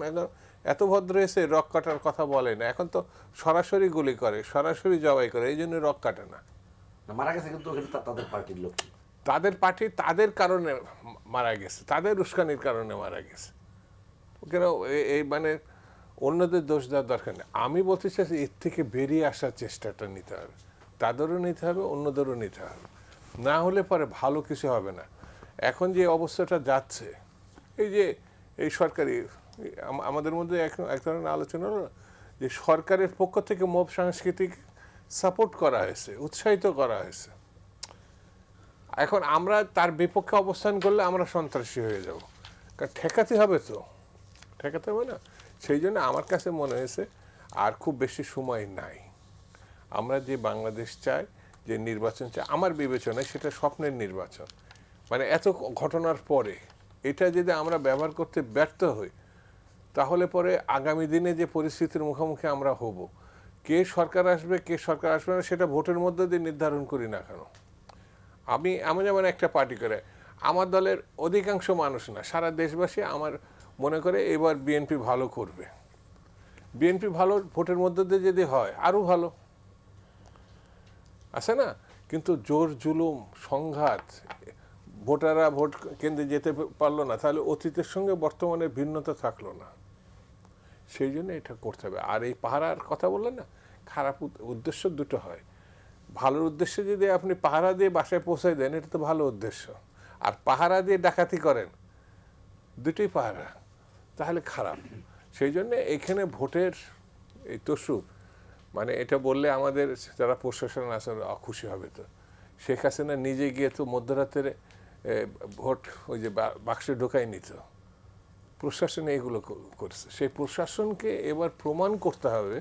এত ভদ্র হয়েছে, রক কাটার কথা বলে না, এখন তো সরাসরি গুলি করে, সরাসরি জবাই করে, এই জন্য রক কাটে না। মারা গেছে কিন্তু তাদের পার্টির লোক, তাদের পার্টি তাদের কারণে মারা গেছে, তাদের উস্কানির কারণে মারা গেছে। কেন এই মানে অন্যদের দোষ দেওয়ার দরকার নেই। আমি বলতে চাইছি এর থেকে বেরিয়ে আসার চেষ্টাটা নিতে হবে, তাদেরও নিতে হবে, অন্যদেরও নিতে হবে, না হলে পরে ভালো কিছু হবে না। এখন যে অবস্থাটা যাচ্ছে, এই যে এই সরকারি আমাদের মধ্যে এক ধরনের আলোচনা হলো যে সরকারের পক্ষ থেকে মব সাংস্কৃতিক সাপোর্ট করা হয়েছে, উৎসাহিত করা হয়েছে। এখন আমরা তার বিপক্ষে অবস্থান করলে আমরা সন্ত্রাসী হয়ে যাব, কারণ ঠেকাতে হবে না। সেই জন্য আমার কাছে মনে হয়েছে আর খুব বেশি সময় নাই। আমরা যে বাংলাদেশ চাই, যে নির্বাচন চাই, আমার বিবেচনায় সেটা স্বপ্নের নির্বাচন। মানে এত ঘটনার পরে এটা যদি আমরা ব্যবহার করতে ব্যর্থ হই, তাহলে পরে আগামী দিনে যে পরিস্থিতির মুখোমুখি আমরা হব, কে সরকার আসবে কে সরকার আসবে না সেটা ভোটের মধ্যে দিয়ে নির্ধারণ করি না কেন। আমি যেমন একটা পার্টি করে, আমার দলের অধিকাংশ মানুষ না, সারা দেশবাসী আমার মনে করে এবার বিএনপি ভালো করবে। বিএনপি ভালো ভোটের মধ্যে দিয়ে যদি হয় আরও ভালো, আছে না? কিন্তু জোর জুলুম, সংঘাত, ভোটাররা ভোট কেন্দ্রে যেতে পারলো না, তাহলে অতীতের সঙ্গে বর্তমানে ভিন্নতা থাকলো না। সেই জন্য এটা করতে হবে। আর এই পাহারার কথা বললেন না, খারাপ উদ্দেশ্য দুটো হয়। ভালো উদ্দেশ্যে যদি আপনি পাহারা দিয়ে বাসায় পৌঁছায় দেন, এটা তো ভালো উদ্দেশ্য। আর পাহারা দিয়ে ডাকাতি করেন, দুটোই পাহারা, তাহলে খারাপ। সেই জন্য এখানে ভোটের এই তসুর, মানে এটা বললে আমাদের যারা প্রশাসন আছে খুশি হবে। তো শেখ হাসিনা নিজে গিয়ে তো মধ্যরাতের ভোট ওই যে বাক্সে ঢোকাই নিত, প্রশাসন এগুলো করছে। সেই প্রশাসনকে এবার প্রমাণ করতে হবে,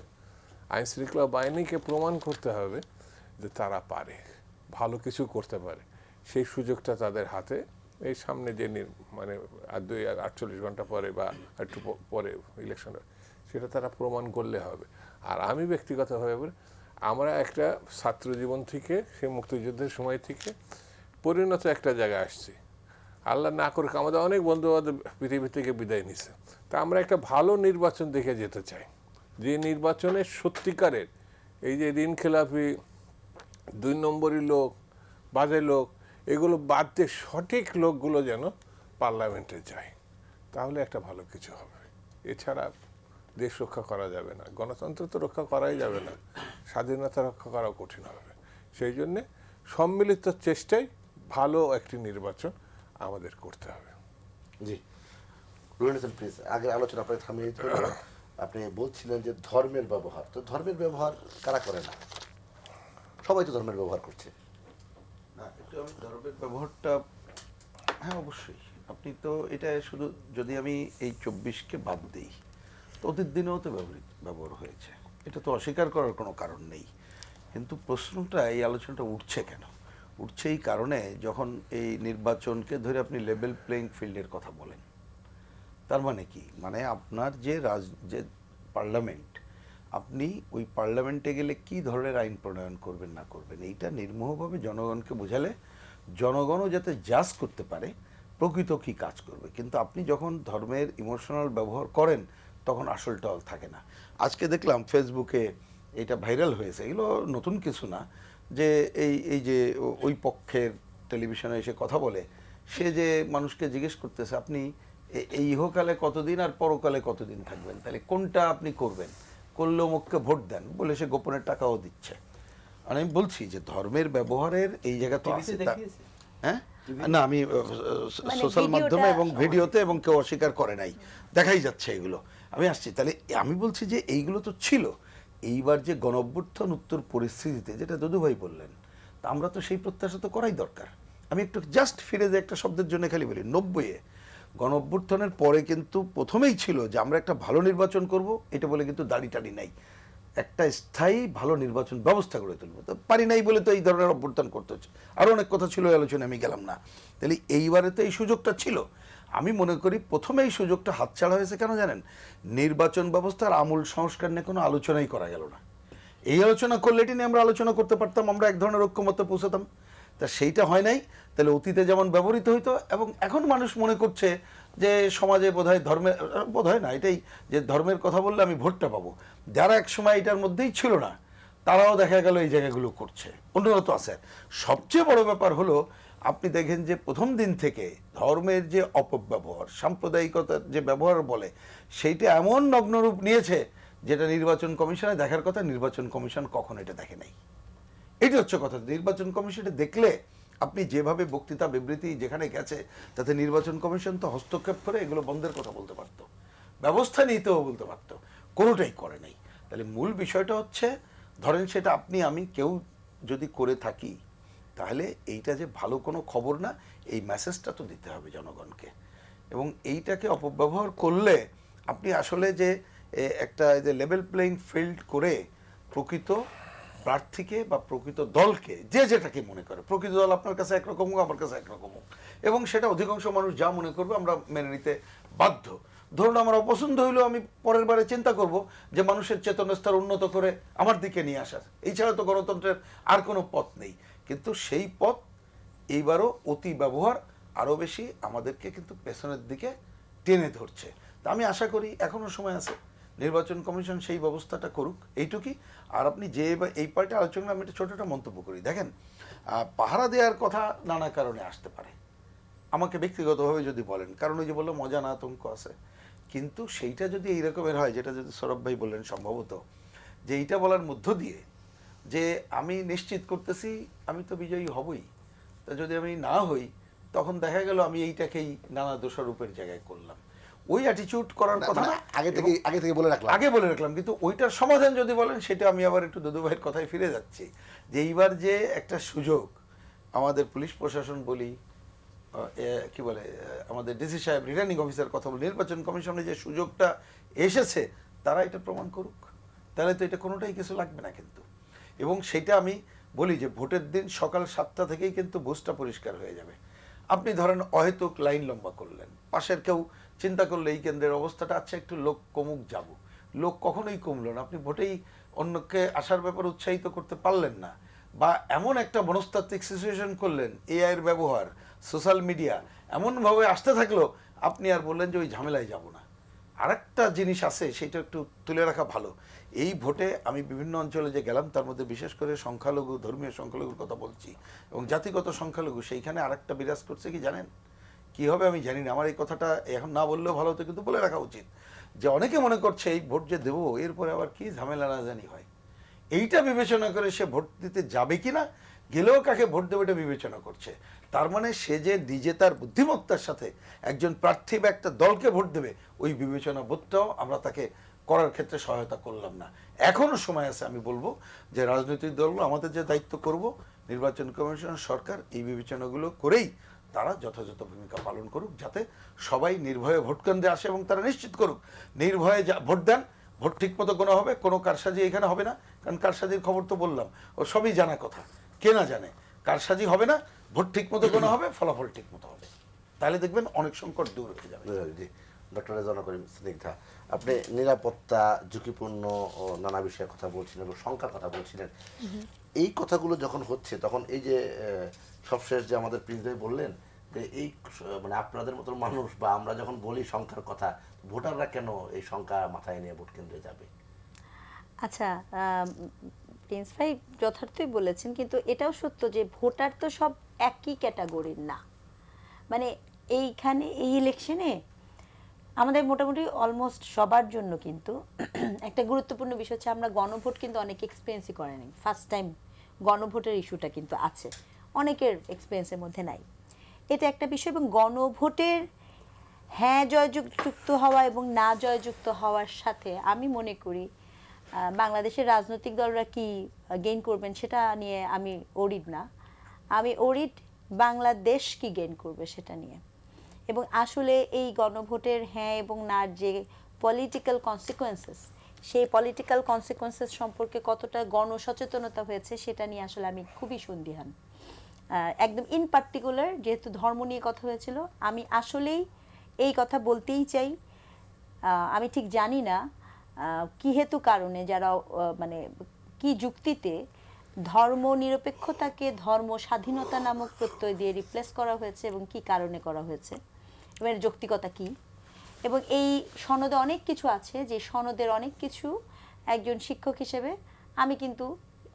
আইন শৃঙ্খলা বাহিনীকে প্রমাণ করতে হবে যে তারা পারে, ভালো কিছু করতে পারে। সেই সুযোগটা তাদের হাতে এই সামনে যে মানে আর 48 ঘন্টা পরে বা একটু পরে ইলেকশন, সেটা তারা প্রমাণ করলে হবে। আর আমি ব্যক্তিগতভাবে বলি, আমরা একটা ছাত্র জীবন থেকে, সে মুক্তিযুদ্ধের সময় থেকে পরিণত একটা জায়গায় আসছি। আল্লাহ না করে আমাদের অনেক বন্ধু বান্ধব পৃথিবী থেকে বিদায় নিছে, তা আমরা একটা ভালো নির্বাচন দেখে যেতে চাই, যে নির্বাচনে সত্যিকারের এই যে ঋণ খেলাপি, 2 নম্বরই লোক, বাজে লোক, এগুলো বাদ দিয়ে সঠিক লোকগুলো যেন পার্লামেন্টে যায়, তাহলে একটা ভালো কিছু হবে। এছাড়া দেশ রক্ষা করা যাবে না, গণতন্ত্র তো রক্ষা করাই যাবে না, স্বাধীনতা রক্ষা করাও কঠিন হবে। সেই জন্যে সম্মিলিত চেষ্টায় ভালো একটি নির্বাচন আমাদের করতে হবে। জি, রুবেল হোসেন প্লিজ, আগের আলোচনা আপনাকে থামিয়ে দিতে হলো। আপনি বলছিলেন যে ধর্মের ব্যবহার, তো ধর্মের ব্যবহার কারা করে না? সবাই তো ধর্মের ব্যবহার করছে। না, একটু আমি ধর্মের ব্যবহারটা, হ্যাঁ অবশ্যই। আপনি তো এটা শুধু যদি আমি এই 24কে বাদ দিই, তো অতীত দিনেও তো ব্যবহার হয়েছে, এটা তো অস্বীকার করার কোনো কারণ নেই। কিন্তু প্রশ্নটা, এই আলোচনাটা উঠছে কেন? উঠছে এই কারণে, যখন এই নির্বাচনকে ধরে আপনি লেভেল প্লেইং ফিল্ডের কথা বলেন, তার মানে কি? মানে আপনার যে যে পার্লামেন্ট, আপনি ওই পার্লামেন্টে গেলে কি ধরনের আইন প্রণয়ন করবেন না করবেন, এইটা নির্মোহভাবে জনগণকে বোঝালে জনগণও যাতে জাজ করতে পারে প্রকৃত কি কাজ করবে। কিন্তু আপনি যখন ধর্মের ইমোশনাল ব্যবহার করেন, তখন আসল টল থাকে না। আজকে দেখলাম ফেসবুকে এটা ভাইরাল হয়েছে, এগুলো নতুন কিছু না, যে এই যে ওই পক্ষের টেলিভিশনে এসে কথা বলে, সে যে মানুষকে জিজ্ঞেস করতেছে আপনি এই ইহকালে কতদিন আর পরকালে কতদিন থাকবেন, তাহলে কোনটা আপনি করবেন, করলেও মুখকে ভোট দেন বলে সে গোপনের টাকাও দিচ্ছে। আর আমি বলছি যে ধর্মের ব্যবহারের এই জায়গা তো আছে। হ্যাঁ, না আমি মানে সোশ্যাল মাধ্যমে এবং ভিডিওটা ভিডিওতে, এবং কেউ অস্বীকার করে নাই, দেখাই যাচ্ছে এগুলো। আমি আসছি, তাহলে আমি বলছি যে এইগুলো তো ছিল। এইবার যে গণঅভ্যুত্থান উত্তর পরিস্থিতিতে, যেটা দুদুভাই বললেন, তা আমরা তো সেই প্রত্যাশা তো করাই দরকার। আমি একটু জাস্ট ফিরে যে একটা শব্দের জন্য খালি বলি, 90-এ গণঅভ্যুত্থানের পরে কিন্তু প্রথমেই ছিল যে আমরা একটা ভালো নির্বাচন করব, এটা বলে কিন্তু দাড়ি টাড়ি নাই, একটা স্থায়ী ভালো নির্বাচন ব্যবস্থা করে তুলবো। তো পারি নাই বলে তো এই ধরনের অভ্যুত্থান করতে হচ্ছে। আরও অনেক কথা ছিল এই আলোচনায়, আমি গেলাম না। তাহলে এইবারে তো এই সুযোগটা ছিল। আমি মনে করি প্রথমে এই সুযোগটা হাতছাড়া হয়েছে কেন জানেন? নির্বাচন ব্যবস্থার আমূল সংস্কার নিয়ে কোনো আলোচনাই করা গেল না। এই আলোচনা করলে এটি নিয়ে আমরা আলোচনা করতে পারতাম, আমরা এক ধরনের ঐক্যমত্যে পৌঁছাতাম। তা সেইটা হয় নাই। তাহলে অতীতে যেমন ব্যবহৃত হইতো, এবং এখন মানুষ মনে করছে যে সমাজে বোধহয় ধর্মের, বোধহয় না, এটাই যে ধর্মের কথা বললে আমি ভোটটা পাবো। যারা এক সময় এটার মধ্যেই ছিল না, তারাও দেখা গেল এই জায়গাগুলো করছে, অন্যরা তো আছে। সবচেয়ে বড় ব্যাপার হলো, আপনি দেখেন যে প্রথম দিন থেকে ধর্মের যে অপব্যবহার, সাম্প্রদায়িকতার যে ব্যবহার বলে, সেইটা এমন নগ্নরূপ নিয়েছে যেটা নির্বাচন কমিশনে দেখার কথা, নির্বাচন কমিশন কখনো এটা দেখে নাই। এটা হচ্ছে কথা। নির্বাচন কমিশনে দেখলে আপনি যেভাবে বক্তৃতা বিবৃতি যেখানে গেছে, তাতে নির্বাচন কমিশন তো হস্তক্ষেপ করে এগুলো বন্ধের কথা বলতে পারতো, ব্যবস্থা নিতেও বলতে পারতো, কোনোটাই করে নাই। তাহলে মূল বিষয়টা হচ্ছে, ধরেন সেটা আপনি আমি কেউ যদি করে থাকি, তাহলে এইটা যে ভালো কোনো খবর না, এই মেসেজটা তো দিতে হবে জনগণকে। এবং এইটাকে অপব্যবহার করলে আপনি আসলে যে একটা যে লেভেল প্লেইং ফিল্ড করে প্রকৃত প্রার্থীকে বা প্রকৃত দলকে, যে যেটাকে মনে করে, প্রকৃত দল আপনার কাছে একরকম হোক, আমার কাছে একরকম হোক, এবং সেটা অধিকাংশ মানুষ যা মনে করবে আমরা মেনে নিতে বাধ্য। ধরুন আমার অপছন্দ হইলেও আমি পরের বারে চিন্তা করব যে মানুষের চেতনা স্তর উন্নত করে আমার দিকে নিয়ে আসার, এছাড়া তো গণতন্ত্রের আর কোনো পথ নেই। কিন্তু সেই পথ এইবারও অতি ব্যবহার আরও বেশি আমাদেরকে কিন্তু পেছনের দিকে টেনে ধরছে। তা আমি আশা করি এখনও সময় আছে, নির্বাচন কমিশন সেই ব্যবস্থাটা করুক, এইটুকুই। আর আপনি যে এই পার্টি আলোচনা, আমি একটা ছোট একটা মন্তব্য করি। দেখেন, পাহারা দেওয়ার কথা নানা কারণে আসতে পারে, আমাকে ব্যক্তিগতভাবে যদি বলেন, কারণ ওই যে বললো মজা না আতঙ্ক আছে। কিন্তু সেইটা যদি এই রকমের হয়, যেটা যদি সৌরভ ভাই বললেন সম্ভবত, যে এইটা বলার মধ্য দিয়ে যে আমি নিশ্চিত করতেছি আমি তো বিজয়ী হবই, তা যদি আমি না হই, তখন দেখা গেল আমি এইটাকেই নানা দোষারোপের জায়গায় করলাম। ওই অ্যাটিটিউড করার কথা না, আগে থেকে বলে রাখলাম, আগে বলে রাখলাম। কিন্তু ওইটার সমাধান যদি বলেন, সেটা আমি আবার একটু দুদু ভাইয়ের কথায় ফিরে যাচ্ছি, যে এইবার যে একটা সুযোগ আমাদের পুলিশ প্রশাসন বলি, কি বলে আমাদের ডিসি সাহেব, রিটার্নিং অফিসার কথা বলি, নির্বাচন কমিশনে যে সুযোগটা এসেছে, তারা এটা প্রমাণ করুক, তাহলে তো এটা কোনোটাই কিছু লাগবে না কিন্তু। এবং সেটা আমি বলি যে ভোটের দিন সকাল 7টা থেকেই কিন্তু বুথটা পরিষ্কার হয়ে যাবে। আপনি ধরেন অহেতুক লাইন লম্বা করলেন, পাশের কেউ চিন্তা করলে এই কেন্দ্রের অবস্থাটা আচ্ছা একটু লোক কমুক যাব, লোক কখনোই কমলো না, আপনি ভোটেই অন্যকে আসার ব্যাপারে উৎসাহিত করতে পারলেন না, বা এমন একটা মনস্তাত্ত্বিক সিচুয়েশন করলেন, এআইয়ের ব্যবহার, সোশ্যাল মিডিয়া এমনভাবে আসতে থাকলো, আপনি আর বললেন যে ওই ঝামেলায় যাব না। আরেকটা জিনিস আছে, সেটা একটু তুলে রাখা ভালো। এই ভোটে আমি বিভিন্ন অঞ্চলে যে গেলাম, তার মধ্যে বিশেষ করে সংখ্যালঘু, ধর্মীয় সংখ্যালঘুর কথা বলছি, এবং জাতিগত সংখ্যালঘু, সেইখানে আরেকটা বিরাজ করছে কি জানেন? কি হবে আমি জানি না, আমার এই কথাটা এখন না বললেও ভালো হতো, কিন্তু বলে রাখা উচিত, যে অনেকে মনে করছে এই ভোট যে দেবো এরপরে আবার কি ঝামেলা না জানি হয়, এইটা বিবেচনা করে সে ভোট দিতে যাবে কিনা, গেলেও কাকে ভোট দেবে এটা বিবেচনা করছে। তার মানে সে যে নিজে তার বুদ্ধিমত্তার সাথে একজন প্রার্থী বা একটা দলকে ভোট দেবে, ওই বিবেচনা বোধটাও আমরা তাকে করার ক্ষেত্রে সহায়তা করলাম না। এখনো সময় আছে, আমি বলবো যে রাজনৈতিক দলগুলো আমাদের যে দায়িত্ব করব, নির্বাচন কমিশন, সরকার এই বিবেচনাগুলো করেই তারা যথাযথ ভূমিকা পালন করুক, যাতে সবাই নির্ভয়ে ভোট কেন্দ্রে আসে এবং তারা নিশ্চিত করুক নির্ভয়ে ভোট দেন, ভোট ঠিক মতো কোনো হবে, কোনো কারসাজি এখানে হবে না। কারণ কারসাজির খবর তো বললাম, ও সবই জানা কথা, কে না জানে, কারসাজি হবে না, ভোট ঠিক মতো কোনো হবে, ফলাফল ঠিক মতো হবে, তাহলে দেখবেন অনেক সংকট দূর হয়ে যাবে। জি, ডক্টর রেজানা করিম স্নিগ্ধা, আপনি নিরাপত্তা, ঝুঁকিপূর্ণ ও নানা বিষয়ের কথা বলছিলেন এবং সংখ্যার কথা বলছিলেন। এই কথাগুলো যখন হচ্ছে, তখন এই যে সবশেষ যে আমাদের প্রিন্স ভাই বললেন যে এই মানে আপনাদের মতো মানুষ বা আমরা যখন বলি সংখ্যার কথা, ভোটাররা কেন এই সংখ্যা মাথায় নিয়ে ভোট কেন্দ্রে যাবে? আচ্ছা, প্রিন্স ভাই যথার্থই বলেছেন, কিন্তু এটাও সত্য যে ভোটার তো সব একই ক্যাটাগরির না। মানে এইখানে এই ইলেকশনে আমাদের মোটামুটি অলমোস্ট সবার জন্য কিন্তু একটা গুরুত্বপূর্ণ বিষয় হচ্ছে, আমরা গণভোট কিন্তু অনেক এক্সপিরিয়েন্সই করেনি, ফার্স্ট টাইম গণভোটের ইস্যুটা কিন্তু আছে, অনেকের এক্সপিরিয়েন্সের মধ্যে নাই। এটা একটা বিষয়। এবং গণভোটের হ্যাঁ জয়যুক্ত হওয়া এবং না জয়যুক্ত হওয়ার সাথে আমি মনে করি বাংলাদেশের রাজনৈতিক দলরা কি গেইন করবেন সেটা নিয়ে আমি ওরিড না, আমি ওরিড বাংলাদেশ কি গেইন করবে সেটা নিয়ে। এবং আসলে এই গণভোটের হ্যাঁ এবং নার যে পলিটিক্যাল কনসিকোয়েন্সেস, সেই পলিটিক্যাল কনসিকোয়েন্সেস সম্পর্কে কতটা গণসচেতনতা হয়েছে সেটা নিয়ে আসলে আমি খুবই সন্দিহান। একদম ইন পার্টিকুলার যেহেতু ধর্ম নিয়ে কথা হয়েছিল, আমি আসলেই এই কথা বলতেই চাই, আমি ঠিক জানি না কি হেতু কারণে যারা মানে কি যুক্তিতে ধর্ম নিরপেক্ষতাকে ধর্ম স্বাধীনতা নামক প্রত্যয় দিয়ে রিপ্লেস করা হয়েছে এবং কি কারণে করা হয়েছে এবং এর যৌক্তিকতা কি। এবং এই সনদে অনেক কিছু আছে, যে সনদের অনেক কিছু একজন শিক্ষক হিসেবে আমি কিন্তু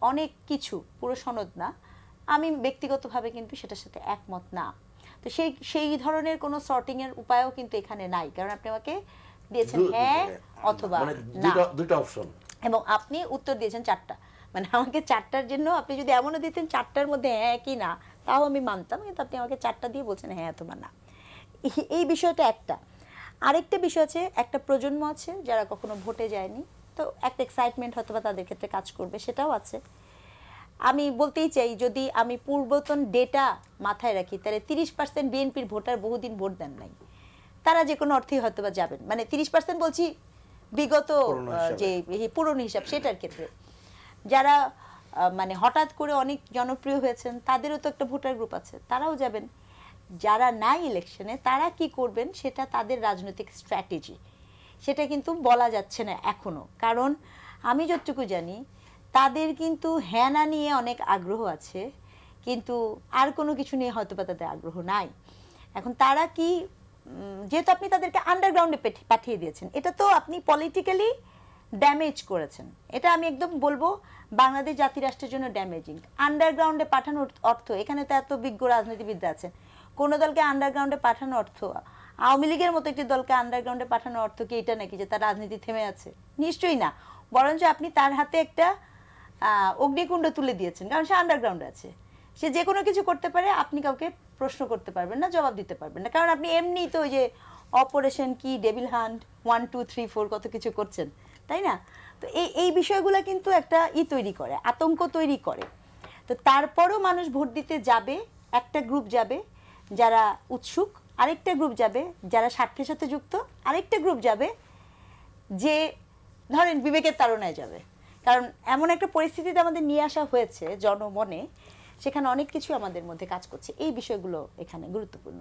অনেক কিছু, পুরো সনদ না, আমি ব্যক্তিগতভাবে কিন্তু সেটার সাথে একমত না। তো সেই ধরনের কোনো সর্টিংয়ের উপায়ও কিন্তু এখানে নাই, কারণ আপনি আমাকে দিয়েছেন হ্যাঁ অথবা মানে না, দুটো অপশন, এবং আপনি উত্তর দিয়েছেন 4টা। মানে আমাকে 4টার জন্য আপনি যদি এমনও দিতেন 4টার মধ্যে হ্যাঁ কি না, তাও আমি মানতাম, কিন্তু আপনি আমাকে 4টা দিয়ে বলছেন হ্যাঁ অথবা না। এই বিষয়টা একটা। আরেকটা বিষয় আছে, একটা প্রজন্ম আছে যারা কখনো ভোটে যায়নি, তো একটা এক্সাইটমেন্ট হয়তো বা তাদের ক্ষেত্রে কাজ করবে, সেটাও আছে। আমি বলতেই চাই, যদি আমি পূর্বতন ডেটা মাথায় রাখি, তাহলে 30% বিএনপির ভোটার বহুদিন ভোট দেন নাই, তারা যে কোনো অর্থেই হয়তো বা যাবেন। মানে 30% বলছি বিগত যে পুরনো হিসাব, সেটার ক্ষেত্রে যারা মানে হঠাৎ করে অনেক জনপ্রিয় হয়েছেন, তাদেরও তো একটা ভোটার গ্রুপ আছে, তারাও যাবেন। যারা নাই ইলেকশনে, তারা কি করবেন সেটা তাদের রাজনৈতিক স্ট্র্যাটেজি, সেটা কিন্তু বলা যাচ্ছে না এখনো। কারণ আমি যতটুকু জানি তাদের কিন্তু হ্যাঁ না নিয়ে অনেক আগ্রহ আছে, কিন্তু আর কোনো কিছু নিয়ে হয়তো বা তাদের আগ্রহ নাই। এখন তারা কি, যেহেতু আপনি তাদেরকে আন্ডারগ্রাউন্ডে পাঠিয়ে দিয়েছেন, এটা তো আপনি পলিটিক্যালি ড্যামেজ করেছেন, এটা আমি একদম বলবো বাংলাদেশ জাতি রাষ্ট্রের জন্য ড্যামেজিং। আন্ডারগ্রাউন্ডে পাঠানোর অর্থ, এখানে তো এত বিজ্ঞ রাজনীতিবিদরা আছেন, কোনো দলকে আন্ডারগ্রাউন্ডে পাঠানোর অর্থ, আওয়ামী লীগের মতো একটি দলকে আন্ডারগ্রাউন্ডে পাঠানোর অর্থ কি এটা নাকি যে তার রাজনীতি থেমে আছে? নিশ্চয়ই না, বরঞ্চ আপনি তার হাতে একটা অগ্নিকুণ্ড তুলে দিয়েছেন, কারণ সে আন্ডারগ্রাউন্ডে আছে, সে যে কোনো কিছু করতে পারে, আপনি কাউকে প্রশ্ন করতে পারবেন না, জবাব দিতে পারবেন না, কারণ আপনি এমনি তো ওই যে অপারেশন কি ডেভিল হান্ট 1 2 3 4 কত কিছু করছেন, তাই না? তো এই বিষয়গুলো কিন্তু একটা তৈরি করে, আতঙ্ক তৈরি করে। তো তারপরও মানুষ ভোট দিতে যাবে, একটা গ্রুপ যাবে যারা উৎসুক, আরেকটা গ্রুপ যাবে যারা স্বার্থের সাথে যুক্ত, আরেকটা গ্রুপ যাবে যে ধরেন বিবেকের তাড়নায় যাবে। কারণ এমন একটা পরিস্থিতিতে আমাদের নিয়ে আসা হয়েছে জনমনে, সেখানে অনেক কিছু আমাদের মধ্যে কাজ করছে, এই বিষয়গুলো এখানে গুরুত্বপূর্ণ।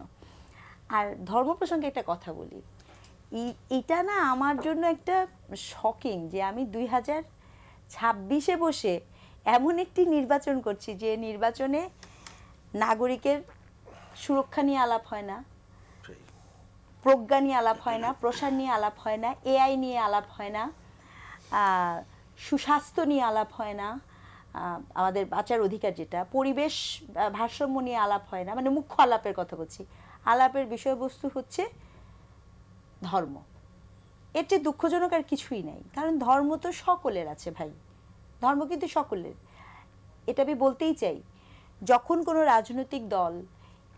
আর ধর্ম প্রসঙ্গে একটা কথা বলি, এটা না আমার জন্য একটা শকিং যে আমি 2026-এ বসে এমন একটি নির্বাচন করছি যে নির্বাচনে নাগরিকের সুরক্ষা নিয়ে আলাপ হয় না, প্রজ্ঞা নিয়ে আলাপ হয় না, প্রসার নিয়ে আলাপ হয় না, এআই নিয়ে আলাপ হয় না, সুস্বাস্থ্য নিয়ে আলাপ হয় না, আমাদের বাঁচার অধিকার যেটা, পরিবেশ ভারসাম্য নিয়ে আলাপ হয় না, মানে মুখ্য আলাপের কথা বলছি। আলাপের বিষয়বস্তু হচ্ছে ধর্ম। এর চেয়ে দুঃখজনক আর কিছুই নাই, কারণ ধর্ম তো সকলের আছে ভাই, ধর্ম কিন্তু সকলের। এটা আমি বলতেই চাই, যখন কোনো রাজনৈতিক দল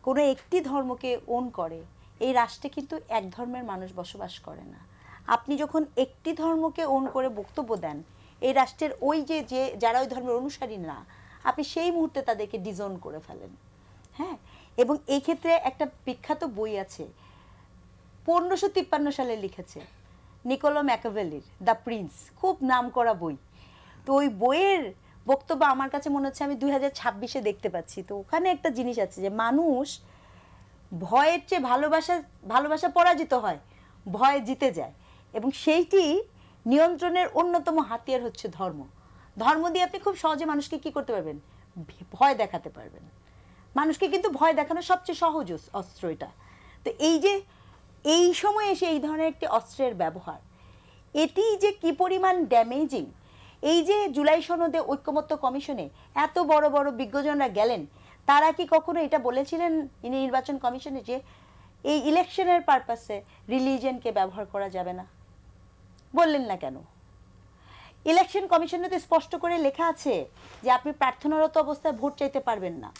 কোনো একটি ধর্মকে ওন করে, এই রাষ্ট্রে কিন্তু এক ধর্মের মানুষ বসবাস করে না। আপনি যখন একটি ধর্মকে ওন করে বক্তব্য দেন, এই রাষ্ট্রের ওই যে যারা ওই ধর্মের অনুসারী না, আপনি সেই মুহূর্তে তাদেরকে ডিজোন করে ফেলেন। হ্যাঁ, এবং এই ক্ষেত্রে একটা বিখ্যাত বই আছে, 1553 সালে লিখেছে নিকোলো ম্যাকিয়াভেলির দ্য প্রিন্স, খুব নামকরা বই। তো ওই বইয়ের বক্তব্য আমার কাছে মনে হচ্ছে আমি 2026-এ দেখতে পাচ্ছি। তো ওখানে একটা জিনিস আছে যে মানুষ ভয়ের চেয়ে ভালোবাসা পরাজিত হয়, ভয় জিতে যায়, এবং সেইটি নিয়ন্ত্রণের অন্যতম হাতিয়ার হচ্ছে ধর্ম। ধর্ম দিয়ে আপনি খুব সহজে মানুষকে কি করতে পারবেন, ভয় দেখাতে পারবেন। মানুষকে কিন্তু ভয় দেখানো সবচেয়ে সহজ অস্ত্র এটা। তো এই সময়ে এসে এই ধরনের একটি অস্ত্রের ব্যবহার, এটি যে কি পরিমাণ ড্যামেজিং, এই যে জুলাই সনদে ঐক্যমত্য কমিশনে এত বড় বড় বিজ্ঞজনরা গেলেন, তারা কি কখনো এটা বলেছিলেন নির্বাচন কমিশনে যে এই ইলেকশনের পারপাসে রিলিজিয়নকে ব্যবহার করা যাবে না? বললেন না কেন? ইলেকশন কমিশনে তো স্পষ্ট করে লেখা আছে যে আপনি প্রার্থনারত অবস্থায় ভোট চাইতে পারবেন না।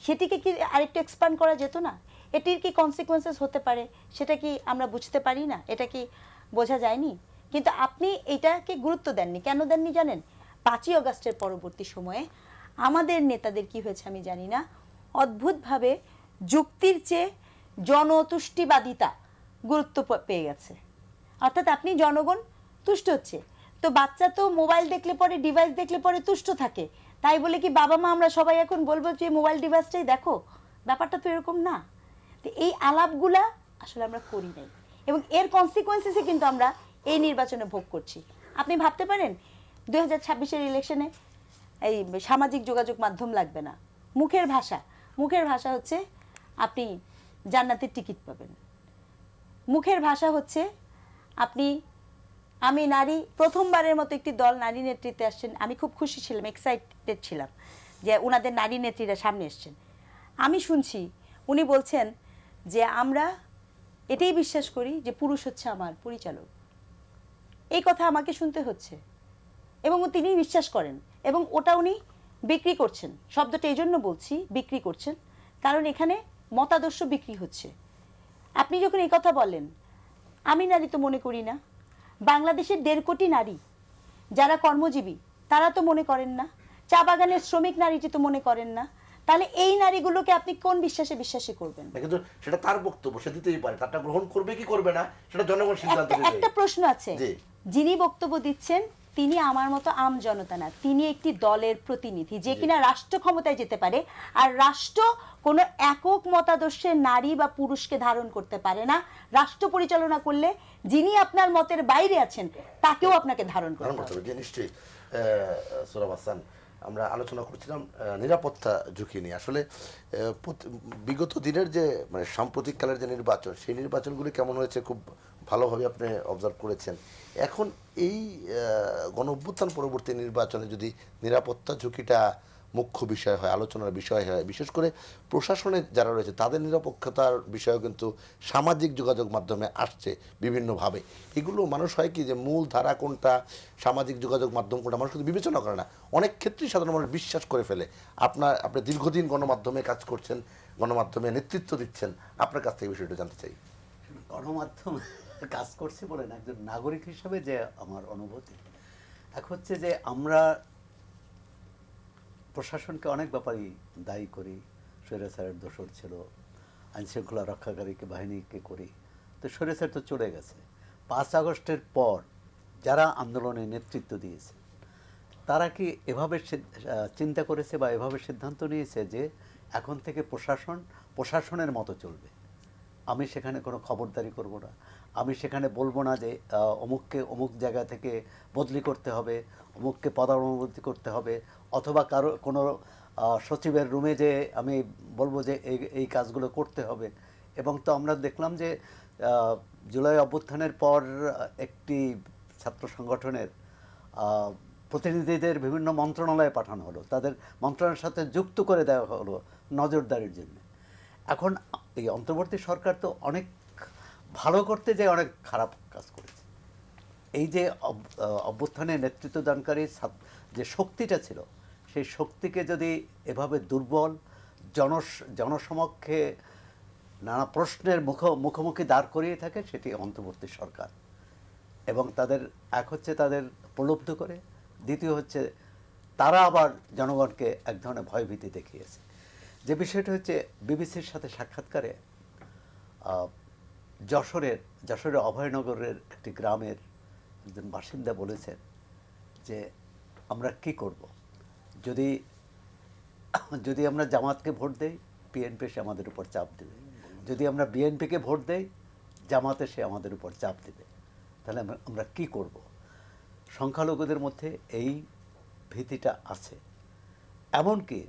সেটিকে কি আরেকটু এক্সপ্যান্ড করা যেত না? এটির কি কনসিকোয়েন্সেস হতে পারে সেটা কি আমরা বুঝতে পারি না? এটা কি বোঝা যায়নি? কিন্তু আপনি এটাকে গুরুত্ব দেননি। কেন দেননি জানেন? 5ই আগস্টের পরবর্তী সময়ে আমাদের নেতাদের কি হয়েছে আমি জানি না, অদ্ভুতভাবে যুক্তির চেয়ে জনতুষ্টিবাদিতা গুরুত্ব পেয়ে গেছে। অর্থাৎ আপনি জনগণ তুষ্ট হচ্ছে, তো বাচ্চা তো মোবাইল দেখলে পরে, ডিভাইস দেখলে পরে তুষ্ট থাকে, তাই বলে কি বাবা মা আমরা সবাই এখন বলবো যে মোবাইল ডিভাইসটাই দেখো? ব্যাপারটা তো এরকম না। তো এই আলাপগুলা আসলে আমরা করি নাই, এবং এর কনসিকোয়েন্সেসে কিন্তু আমরা এই নির্বাচনে ভোগ করছি। আপনি ভাবতে পারেন 2026-এর ইলেকশনে এই সামাজিক যোগাযোগ মাধ্যম লাগবে না, মুখের ভাষা হচ্ছে আপনি জান্নাতের টিকিট পাবেন। মুখের ভাষা হচ্ছে আমি নারী, প্রথমবারের মতো একটি দল নারী নেতৃত্বে আসছেন, আমি খুব খুশি ছিলাম, এক্সাইটেড ছিলাম যে ওনাদের নারী নেত্রীরা সামনে এসছেন। আমি শুনছি উনি বলছেন যে আমরা এটাই বিশ্বাস করি যে পুরুষ হচ্ছে আমার পরিচালক। এই কথা আমাকে শুনতে হচ্ছে, এবং তিনি বিশ্বাস করেন, এবং ওটা উনি বিক্রি করছেন। শব্দটা এই জন্য বলছি বিক্রি করছেন, কারণ এখানে মতাদর্শ বিক্রি হচ্ছে। আপনি যখন এই কথা বলেন, আমি নারী তো মনে করি না, বাংলাদেশের 1.5 কোটি নারী যারা কর্মজীবী তারা তো মনে করেন না, চা বাগানের শ্রমিক নারীটি তো মনে করেন না, তাহলে এই নারীগুলোকে আপনি কোন বিশ্বাসে করবেন? কিন্তু সেটা তার বক্তব্য, সে দিতেই পারে, তারটা গ্রহণ করবে কি করবে না সেটা জনগণ সিদ্ধান্ত নেবে। একটা প্রশ্ন আছে, যিনি বক্তব্য দিচ্ছেন তিনি আমার মতো আম জনতা না, তিনি একটি দলের প্রতিনিধি যে কিনা রাষ্ট্র ক্ষমতায় যেতে পারে, আর রাষ্ট্র কোনো একক মতাদর্শের নারী বা পুরুষকে ধারণ করতে পারে না। রাষ্ট্র পরিচালনা করলে যিনি আপনার মতের বাইরে আছেন তাকেও আপনাকে ধারণ করতে হবে। নিশ্চয়ই। সোহরাব হাসান, আমরা আলোচনা করছিলাম নিরাপত্তা ঝুঁকি নিয়ে। আসলে বিগত দিনের যে মানে সাম্প্রতিককালের যে নির্বাচন, সেই নির্বাচনগুলি কেমন হয়েছে খুব ভালোভাবে আপনি অবজার্ভ করেছেন। এখন এই গণ অভ্যুত্থান পরবর্তী নির্বাচনে যদি নিরাপত্তা ঝুঁকিটা মুখ্য বিষয় হয়, আলোচনার বিষয় হয়, বিশেষ করে প্রশাসনে যারা রয়েছে তাদের নিরাপত্তার বিষয় কিন্তু সামাজিক যোগাযোগ মাধ্যমে আসছে বিভিন্নভাবে। এগুলো মানুষ হয় কি যে মূল ধারা কোনটা, সামাজিক যোগাযোগ মাধ্যম কোনটা, মানুষ কিন্তু বিবেচনা করে না। অনেক ক্ষেত্রেই সাধারণ মানুষ বিশ্বাস করে ফেলে। আপনি দীর্ঘদিন গণমাধ্যমে কাজ করছেন, গণমাধ্যমে নেতৃত্ব দিচ্ছেন, আপনার কাছ থেকে বিষয়টা জানতে চাই। গণমাধ্যমে কাজ করছি বলেন, একজন নাগরিক হিসেবে যে আমার অনুভূতি, এক হচ্ছে যে আমরা প্রশাসনকে অনেক ব্যাপারেই দায়ী করি। স্বৈরাচারের দোষর ছিল, আইনশৃঙ্খলা রক্ষাকারীকে বাহিনীকে করি, তো স্বৈরাচার তো চলে গেছে। 5 আগস্টের পর যারা আন্দোলনে নেতৃত্ব দিয়েছে তারা কি এভাবে চিন্তা করেছে বা এভাবে সিদ্ধান্ত নিয়েছে যে এখন থেকে প্রশাসনের মতো চলবে, আমি সেখানে কোনো খবরদারি করব না, আমি সেখানে বলবো না যে অমুককে অমুক জায়গা থেকে বদলি করতে হবে, অমুককে পদানুমতি করতে হবে, অথবা কারো কোনো সচিবের রুমে যে আমি বলবো যে এই কাজগুলো করতে হবে। এবং তো আমরা দেখলাম যে জুলাই অভ্যুত্থানের পর একটি ছাত্র সংগঠনের প্রতিনিধিদের বিভিন্ন মন্ত্রণালয়ে পাঠানো হলো, তাদের মন্ত্রণালয়ের সাথে যুক্ত করে দেওয়া হলো নজরদারির জন্য। এখন এই অন্তর্বর্তী সরকার তো অনেক ভালো করতে যেয়ে অনেক খারাপ কাজ করেছে। এই যে অভ্যুত্থানে নেতৃত্ব দানকারী যে শক্তিটা ছিল, সেই শক্তিকে যদি এভাবে দুর্বল জনসমক্ষে নানা প্রশ্নের মুখোমুখি দাঁড় করিয়ে থাকে, সেটি অন্তর্বর্তী সরকার। এবং তাদের এক হচ্ছে তাদের প্রলুব্ধ করে, দ্বিতীয় হচ্ছে তারা আবার জনগণকে এক ধরনের ভয়ভীতি দেখিয়েছে। যে বিষয়টা হচ্ছে বিবিসির সাথে সাক্ষাৎকারে যশোরের অভয়নগরের একটি গ্রামের একজন বাসিন্দা বলেছেন যে আমরা কি করব, যদি আমরা জামাতকে ভোট দেই, বিএনপি সে আমাদের উপর চাপ দেবে, যদি আমরা বিএনপিকে ভোট দেই, জামাতে সে আমাদের উপর চাপ দেবে, তাহলে আমরা কি করব। সংখ্যালঘুদের মধ্যে এই ভীতিটা আছে। এমনকি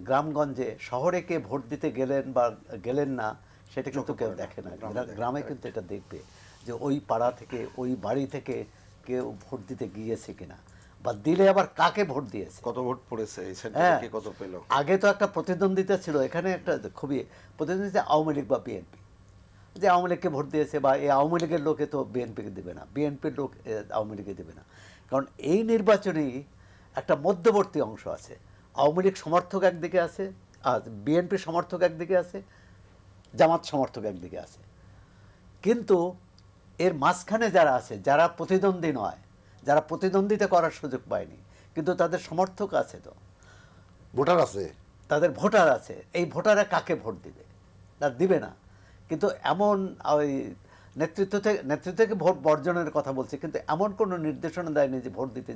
গ্রামগঞ্জে, শহরে কে ভোট দিতে গেলেন বা গেলেন না সেটা কিন্তু কেউ দেখে না, গ্রামে কিন্তু এটা দেখবে যে ওই পাড়া থেকে, ওই বাড়ি থেকে কেউ ভোট দিতে গিয়েছে কিনা, বা দিলে আবার কাকে ভোট দিয়েছে, কত ভোট পড়েছে, এই সেন্টারে কে কত পেল। আগে তো একটা প্রতিদ্বন্দ্বিতা ছিল, এখানে একটা খুবই প্রতিদ্বন্দ্বিতা আওয়ামী লীগ বা বিএনপি, যে আওয়ামী লীগকে ভোট দিয়েছে বা এই আওয়ামী লীগের লোকে তো বিএনপিকে দেবে না, বিএনপির লোক আওয়ামী লীগকে দেবে না। কারণ এই নির্বাচনেই একটা মধ্যবর্তী অংশ আছে, আওয়ামী লীগ সমর্থক একদিকে আছে, আর বিএনপি সমর্থক একদিকে আছে, জামাত সমর্থক একদিকে আছে। কিন্তু এর মাঝখানে যারা আছে, যারা প্রতিদ্বন্দ্বী নয়, যারা প্রতিদ্বন্দ্বিতা করার সুযোগ পায়নি কিন্তু তাদের সমর্থক আছে, তো ভোটার আছে, তাদের ভোটার আছে, এই ভোটাররা কাকে ভোট দিবে? তার দিবে না। কিন্তু এমন ওই নেতৃত্ব থেকে ভোট বর্জনের কথা বলছে, কিন্তু এমন কোনো নির্দেশনা দেয়নি যে ভোট দিতে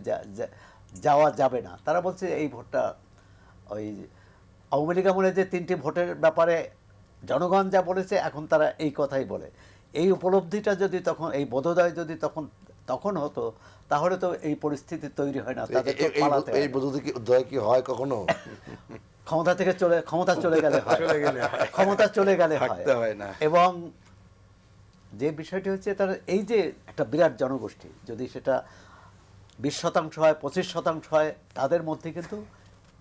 যাওয়া যাবে না। তারা বলছে এই ভোটটা, ওই আওয়ামী লীগ আমলে যে 3টি ভোটের ব্যাপারে জনগণ যা বলেছে, এখন তারা এই কথাই বলে। এই উপলব্ধিটা যদি তখন, এই বোধোদয় যদি তখন হতো, তাহলে তো এই পরিস্থিতি তৈরি হয় না। তাদের তো পালাতে হয়। এই বোধোদয় কি হয় কখনো? ক্ষমতা চলে গেলে হয়, ক্ষমতা চলে গেলে হয় না। এবং যে বিষয়টি হচ্ছে, তার এই যে একটা বিরাট জনগোষ্ঠী, যদি সেটা 20% হয়, 25% হয়, তাদের মধ্যে কিন্তু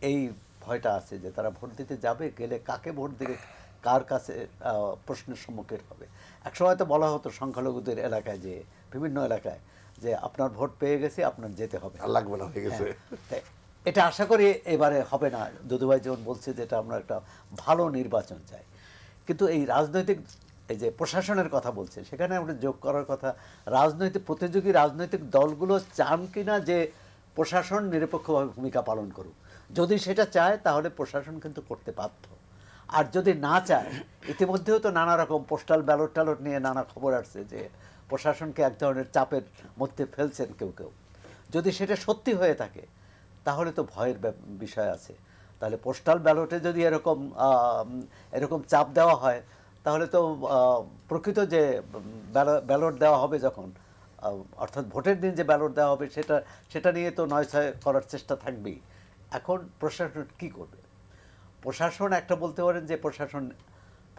এই ভয়টা আছে যে তারা ভোট দিতে যাবে, গেলে কাকে ভোট দিবে, কার কাছে প্রশ্নের সম্মুখীন হবে। একসময় তো বলা হতো সংখ্যালঘুদের এলাকায়, যে বিভিন্ন এলাকায়, যে আপনার ভোট পেয়ে গেছে, আপনার যেতে হবে, লাগবে না, হয়ে গেছে। হ্যাঁ, এটা আশা করি এবারে হবে না। দুদুভাই যেমন বলছে যে এটা আমরা একটা ভালো নির্বাচন চাই, কিন্তু এই রাজনৈতিক, এই যে প্রশাসনের কথা বলছে, সেখানে আমরা যোগ করার কথা, প্রতিযোগী রাজনৈতিক দলগুলো চান কিনা যে প্রশাসন নিরপেক্ষভাবে ভূমিকা পালন করুক। যদি সেটা চায় তাহলে প্রশাসন কিন্তু করতে বাধ্য, আর যদি না চায়, ইতিমধ্যেও তো নানা রকম পোস্টাল ব্যালট ট্যালট নিয়ে নানা খবর আসছে যে প্রশাসনকে এক ধরনের চাপের মধ্যে ফেলছেন কেউ। যদি সেটা সত্যি হয়ে থাকে, তাহলে তো ভয়ের বিষয় আছে। তাহলে পোস্টাল ব্যালটে যদি এরকম চাপ দেওয়া হয়, তাহলে তো প্রকৃত যে ব্যালট দেওয়া হবে যখন, অর্থাৎ ভোটের দিন যে ব্যালট দেওয়া হবে, সেটা নিয়ে তো নয়ছয় করার চেষ্টা থাকবেই। এখন প্রশাসন কি করবে? প্রশাসন একটা বলতে পারেন যে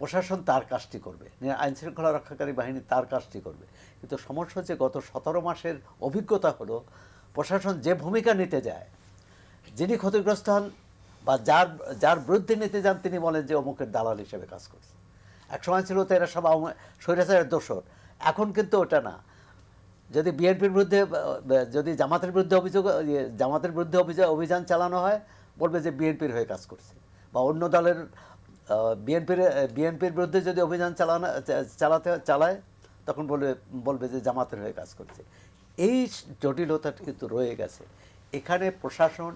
প্রশাসন তার কাজটি করবে, আইনশৃঙ্খলা রক্ষাকারী বাহিনী তার কাজটি করবে। কিন্তু সমস্যা হচ্ছে, গত 17 মাসের অভিজ্ঞতা হলো, প্রশাসন যে ভূমিকা নিতে যায়, যিনি ক্ষতিগ্রস্ত হন বা যার বিরুদ্ধে নিতে যান, তিনি বলেন যে অমুকের দালাল হিসেবে কাজ করছে। এক সময় ছিল তো এরা সব স্বৈরাচারের দোষর, এখন কিন্তু ওটা না। যদি বিএনপির বিরুদ্ধে, যদি জামাতের বিরুদ্ধে অভিযান চালানো হয়, বলবে যে বিএনপির হয়ে কাজ করছে, বা অন্য দলের বিএনপির বিরুদ্ধে যদি অভিযান চালায়, তখন বলবে যে জামাতের হয়ে কাজ করছে। এই জটিলতা কিন্তু রয়ে গেছে। এখানে প্রশাসন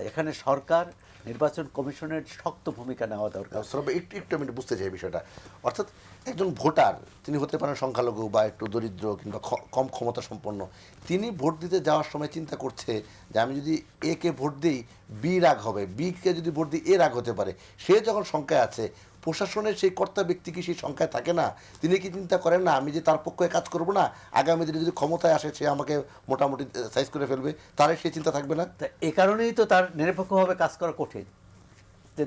এখানে সরকার নির্বাচন কমিশনের শক্ত ভূমিকা নেওয়া দরকার। সৌরভ ভাই, একটু আমি বুঝতে চাই বিষয়টা। অর্থাৎ একজন ভোটার, তিনি হতে পারেন সংখ্যালঘু বা একটু দরিদ্র কিংবা কম ক্ষমতা সম্পন্ন, তিনি ভোট দিতে যাওয়ার সময় চিন্তা করছে যে আমি যদি এ কে ভোট দিই বি রাগ হবে, বি কে যদি ভোট দিই এ রাগ হতে পারে। সে যখন সংখ্যায় আছে, প্রশাসনের সেই কর্তা ব্যক্তি কি সেই সংখ্যায় থাকে না? তিনি কি চিন্তা করেন না আমি যে তার পক্ষে কাজ করব না, আগামী দিনে যদি ক্ষমতায় আসে সে আমাকে মোটামুটি সাইজ করে ফেলবে, তাহলে সেই চিন্তা থাকবে না? তা এই কারণেই তো তার নিরপেক্ষভাবে কাজ করা কঠিন। যে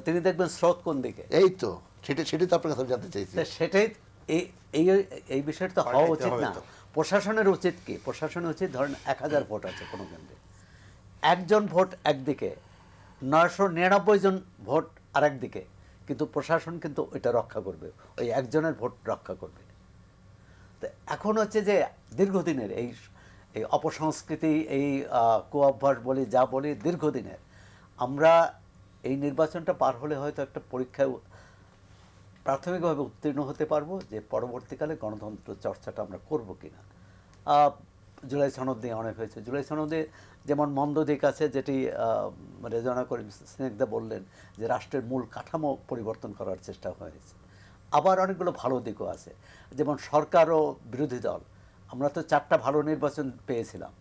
তিনি দেখবেন স্রোত কোন দিকে। এই তো সেটাই তো আপনার কাছে জানতে চাইছি। তা সেটাই এই এই এই বিষয়টা তো হওয়া পাল্টাইতে উচিত হবে না। তো। প্রশাসনের উচিত কি? প্রশাসনের উচিত, ধরেন 1000 ভোট আছে কোনো কেন্দ্রে, একজন ভোট একদিকে, 999 জন ভোট আরেক দিকে, কিন্তু প্রশাসন কিন্তু এটা রক্ষা করবে, ওই একজনের ভোট রক্ষা করবে। তো এখন হচ্ছে যে দীর্ঘদিনের এই এই অপসংস্কৃতি, এই কুঅভ্যাস বলি যা বলি, দীর্ঘদিনের। আমরা এই নির্বাচনটা পার হলে হয়তো একটা পরীক্ষায় প্রাথমিকভাবে উত্তীর্ণ হতে পারবো যে পরবর্তীকালে গণতন্ত্র চর্চাটা আমরা করব কিনা। জুলাই সনদ নিয়ে অনেক হয়েছে। জুলাই সনদে যেমন মন্দ দিক আছে, যেটি রেজনা করিম স্নেকদা বললেন যে রাষ্ট্রের মূল কাঠামো পরিবর্তন করার চেষ্টা হয়েছে। আবার অনেকগুলো ভালো দিকও আছে, যেমন সরকার ও বিরোধী দল, আমরা তো 4টা ভালো নির্বাচন পেয়েছিলাম,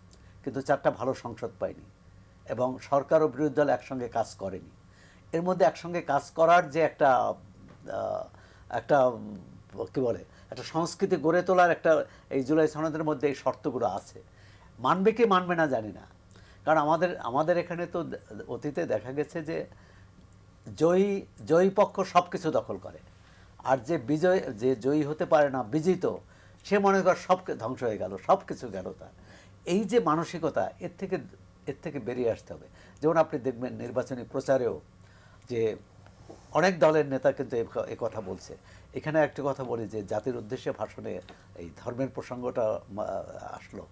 কিন্তু 4টা ভালো সংসদ পাইনি, এবং সরকার ও বিরোধী দল একসঙ্গে কাজ করেনি। এর মধ্যে একসঙ্গে কাজ করার যে একটা কী বলে, একটা সংস্কৃতি গড়ে তোলার একটা, এই জুলাই সনদের মধ্যে এই শর্তগুলো আছে। মানবে কি মানবে না জানি না, কারণ আমাদের এখানে তো অতীতে দেখা গেছে যে জয়ী পক্ষ সব কিছু দখল করে, আর যে জয়ী হতে পারে না, বিজিত, সে মনে কর সব ধ্বংস হয়ে গেল, সব কিছু গেল তার। এই যে মানসিকতা, এর থেকে বেরিয়ে আসতে হবে। যেমন আপনি দেখবেন নির্বাচনী প্রচারেও যে অনেক দলের নেতা কিন্তু এ কথা বলছে। এখানে একটা কথা বলি যে জাতির উদ্দেশ্যে ভাষণে এই ধর্মের প্রসঙ্গটা আসলো,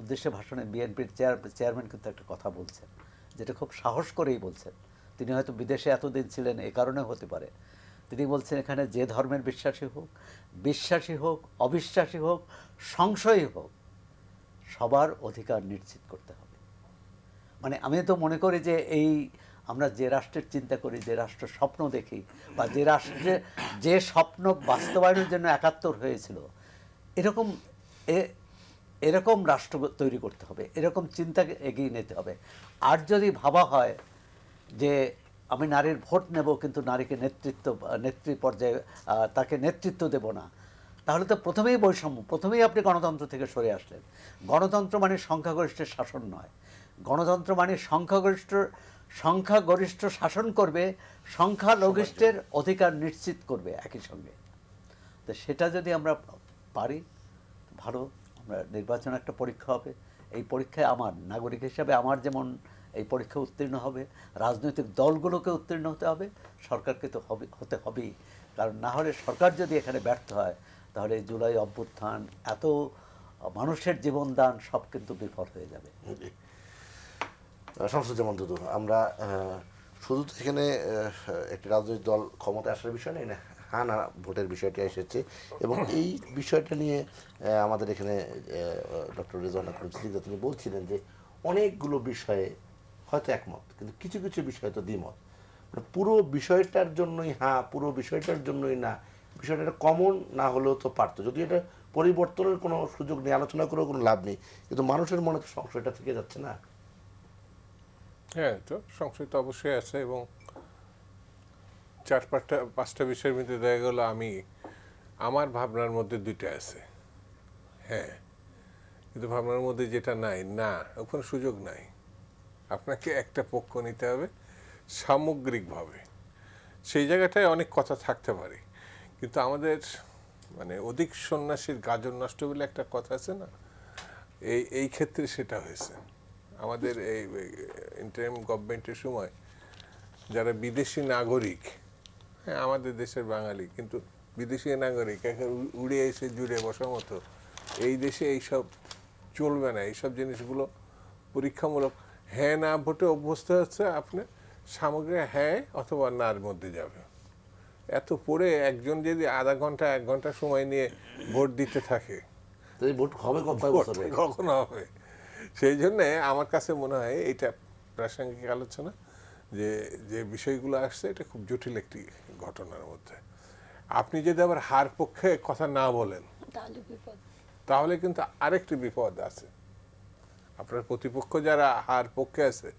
উদ্দেশ্যে ভাষণে বিএনপির চেয়ারম্যান কিন্তু একটা কথা বলছেন, যেটা খুব সাহস করেই বলছেন। তিনি হয়তো বিদেশে এতদিন ছিলেন, এই কারণে হতে পারে। তিনি বলছেন এখানে যে ধর্মের বিশ্বাসী হোক, অবিশ্বাসী হোক, সংশয়ী হোক, সবার অধিকার নিশ্চিত করতে হবে। মানে আমি তো মনে করি যে আমরা যে রাষ্ট্রের চিন্তা করি, যে রাষ্ট্র স্বপ্ন দেখি, বা যে রাষ্ট্রে যে স্বপ্ন বাস্তবায়নের জন্য 71 হয়েছিল, এরকম রাষ্ট্র তৈরি করতে হবে, এরকম চিন্তা এগিয়ে নিতে হবে। আর যদি ভাবা হয় যে আমি নারীর ভোট নেব কিন্তু নারীকে নেত্রী পর্যায়ে তাকে নেতৃত্ব দেব না, তাহলে তো প্রথমেই বৈষম্য, প্রথমেই আপনি গণতন্ত্র থেকে সরে আসলেন। গণতন্ত্র মানে সংখ্যাগরিষ্ঠের শাসন নয়, গণতন্ত্র মানে সংখ্যাগরিষ্ঠ শাসন করবে, সংখ্যালঘিষ্ঠের অধিকার নিশ্চিত করবে একই সঙ্গে। তো সেটা যদি আমরা পারি ভালো। আমরা নির্বাচন একটা পরীক্ষা হবে, এই পরীক্ষায় আমার নাগরিক হিসাবে আমার যেমন এই পরীক্ষা উত্তীর্ণ হবে, রাজনৈতিক দলগুলোকে উত্তীর্ণ হতে হবে, সরকারকে তো হতে হবেই। কারণ না হলে সরকার যদি এখানে ব্যর্থ হয়, তাহলে এই জুলাই অভ্যুত্থান, এত মানুষের জীবনদান সব কিন্তু বিফল হয়ে যাবে। শামসুজ্জামান দুদু, আমরা শুধু তো এখানে একটি রাজনৈতিক দল ক্ষমতায় আসার বিষয় নেই না, হ্যাঁ না ভোটের বিষয়টি এসেছে, এবং এই বিষয়টা নিয়ে আমাদের এখানে ডক্টর রেজওয়ানা করিম সিদ্দিকী তিনি বলছিলেন যে অনেকগুলো বিষয়ে হয়তো একমত, কিন্তু কিছু কিছু বিষয়ে তো দ্বিমত। মানে পুরো বিষয়টার জন্যই হ্যাঁ, পুরো বিষয়টার জন্যই না, বিষয়টা কমন না হলেও তো পারতো। যদি এটা পরিবর্তনের কোনো সুযোগ নেই, আলোচনা করেও কোনো লাভ নেই, কিন্তু মানুষের মনে তো সংশয়টা থেকে যাচ্ছে না। হ্যাঁ, তো সংশয় তো অবশ্যই আছে, এবং 4-5টা বিষয়ের মধ্যে দেখা গেল আমার ভাবনার মধ্যে 2টা আছে, হ্যাঁ, কিন্তু ভাবনার মধ্যে যেটা নাই, না, ওখানে সুযোগ নাই। আপনাকে একটা পক্ষ নিতে হবে সামগ্রিকভাবে। সেই জায়গাটায় অনেক কথা থাকতে পারে, কিন্তু আমাদের মানে অধিক সন্ন্যাসীর গাজন নষ্ট বলে একটা কথা আছে না, এই ক্ষেত্রে সেটা হয়েছে। আমাদের এই ইন্টারিম গভর্নমেন্টের সময় যারা বিদেশি নাগরিক, হ্যাঁ আমাদের দেশের বাঙালি, কিন্তু বিদেশি নাগরিক এখন উড়ে এসে জুড়ে বসার মতো, এই দেশে এইসব চলবে না, এইসব জিনিসগুলো পরীক্ষামূলক হ্যাঁ না ভোটে অভ্যস্ত হচ্ছে, আপনার সামগ্রিক হ্যাঁ অথবা নার মধ্যে যাবে। এত পড়ে একজন যদি আধা ঘন্টা 1 ঘন্টা সময় নিয়ে ভোট দিতে থাকে, ভোট হবে কখন হবে? কখন হবে? সেই জন্যে আমার কাছে মনে হয় এটা প্রাসঙ্গিক আলোচনা, যে যে বিষয়গুলো আসছে এটা খুব জটিল একটি ঘটনার মধ্যে। আপনি যদি আবার হার পক্ষে কথা না বলেন তাহলে কিন্তু আরেকটি বিপদ আছে। আপনার প্রতিপক্ষ যারা হার পক্ষে আছে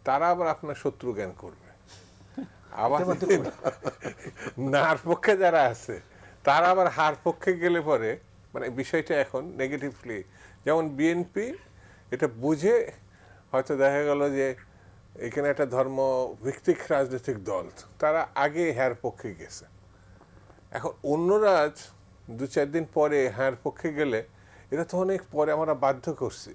তারা আবার আপনার শত্রু জ্ঞান করবে, আবার নার পক্ষে যারা আছে তারা আবার হার পক্ষে গেলে পরে মানে বিষয়টা এখন নেগেটিভলি, যেমন বিএনপি এটা বুঝে হয়তো দেখা গেল যে এখানে একটা ধর্ম ভিত্তিক রাজনৈতিক দল, তারা আগে হ্যার পক্ষে গেছে। এখন অন্যরা 2-4 দিন পরে হ্যার পক্ষে গেলে এটা তো অনেক পরে আমরা বাধ্য করছি।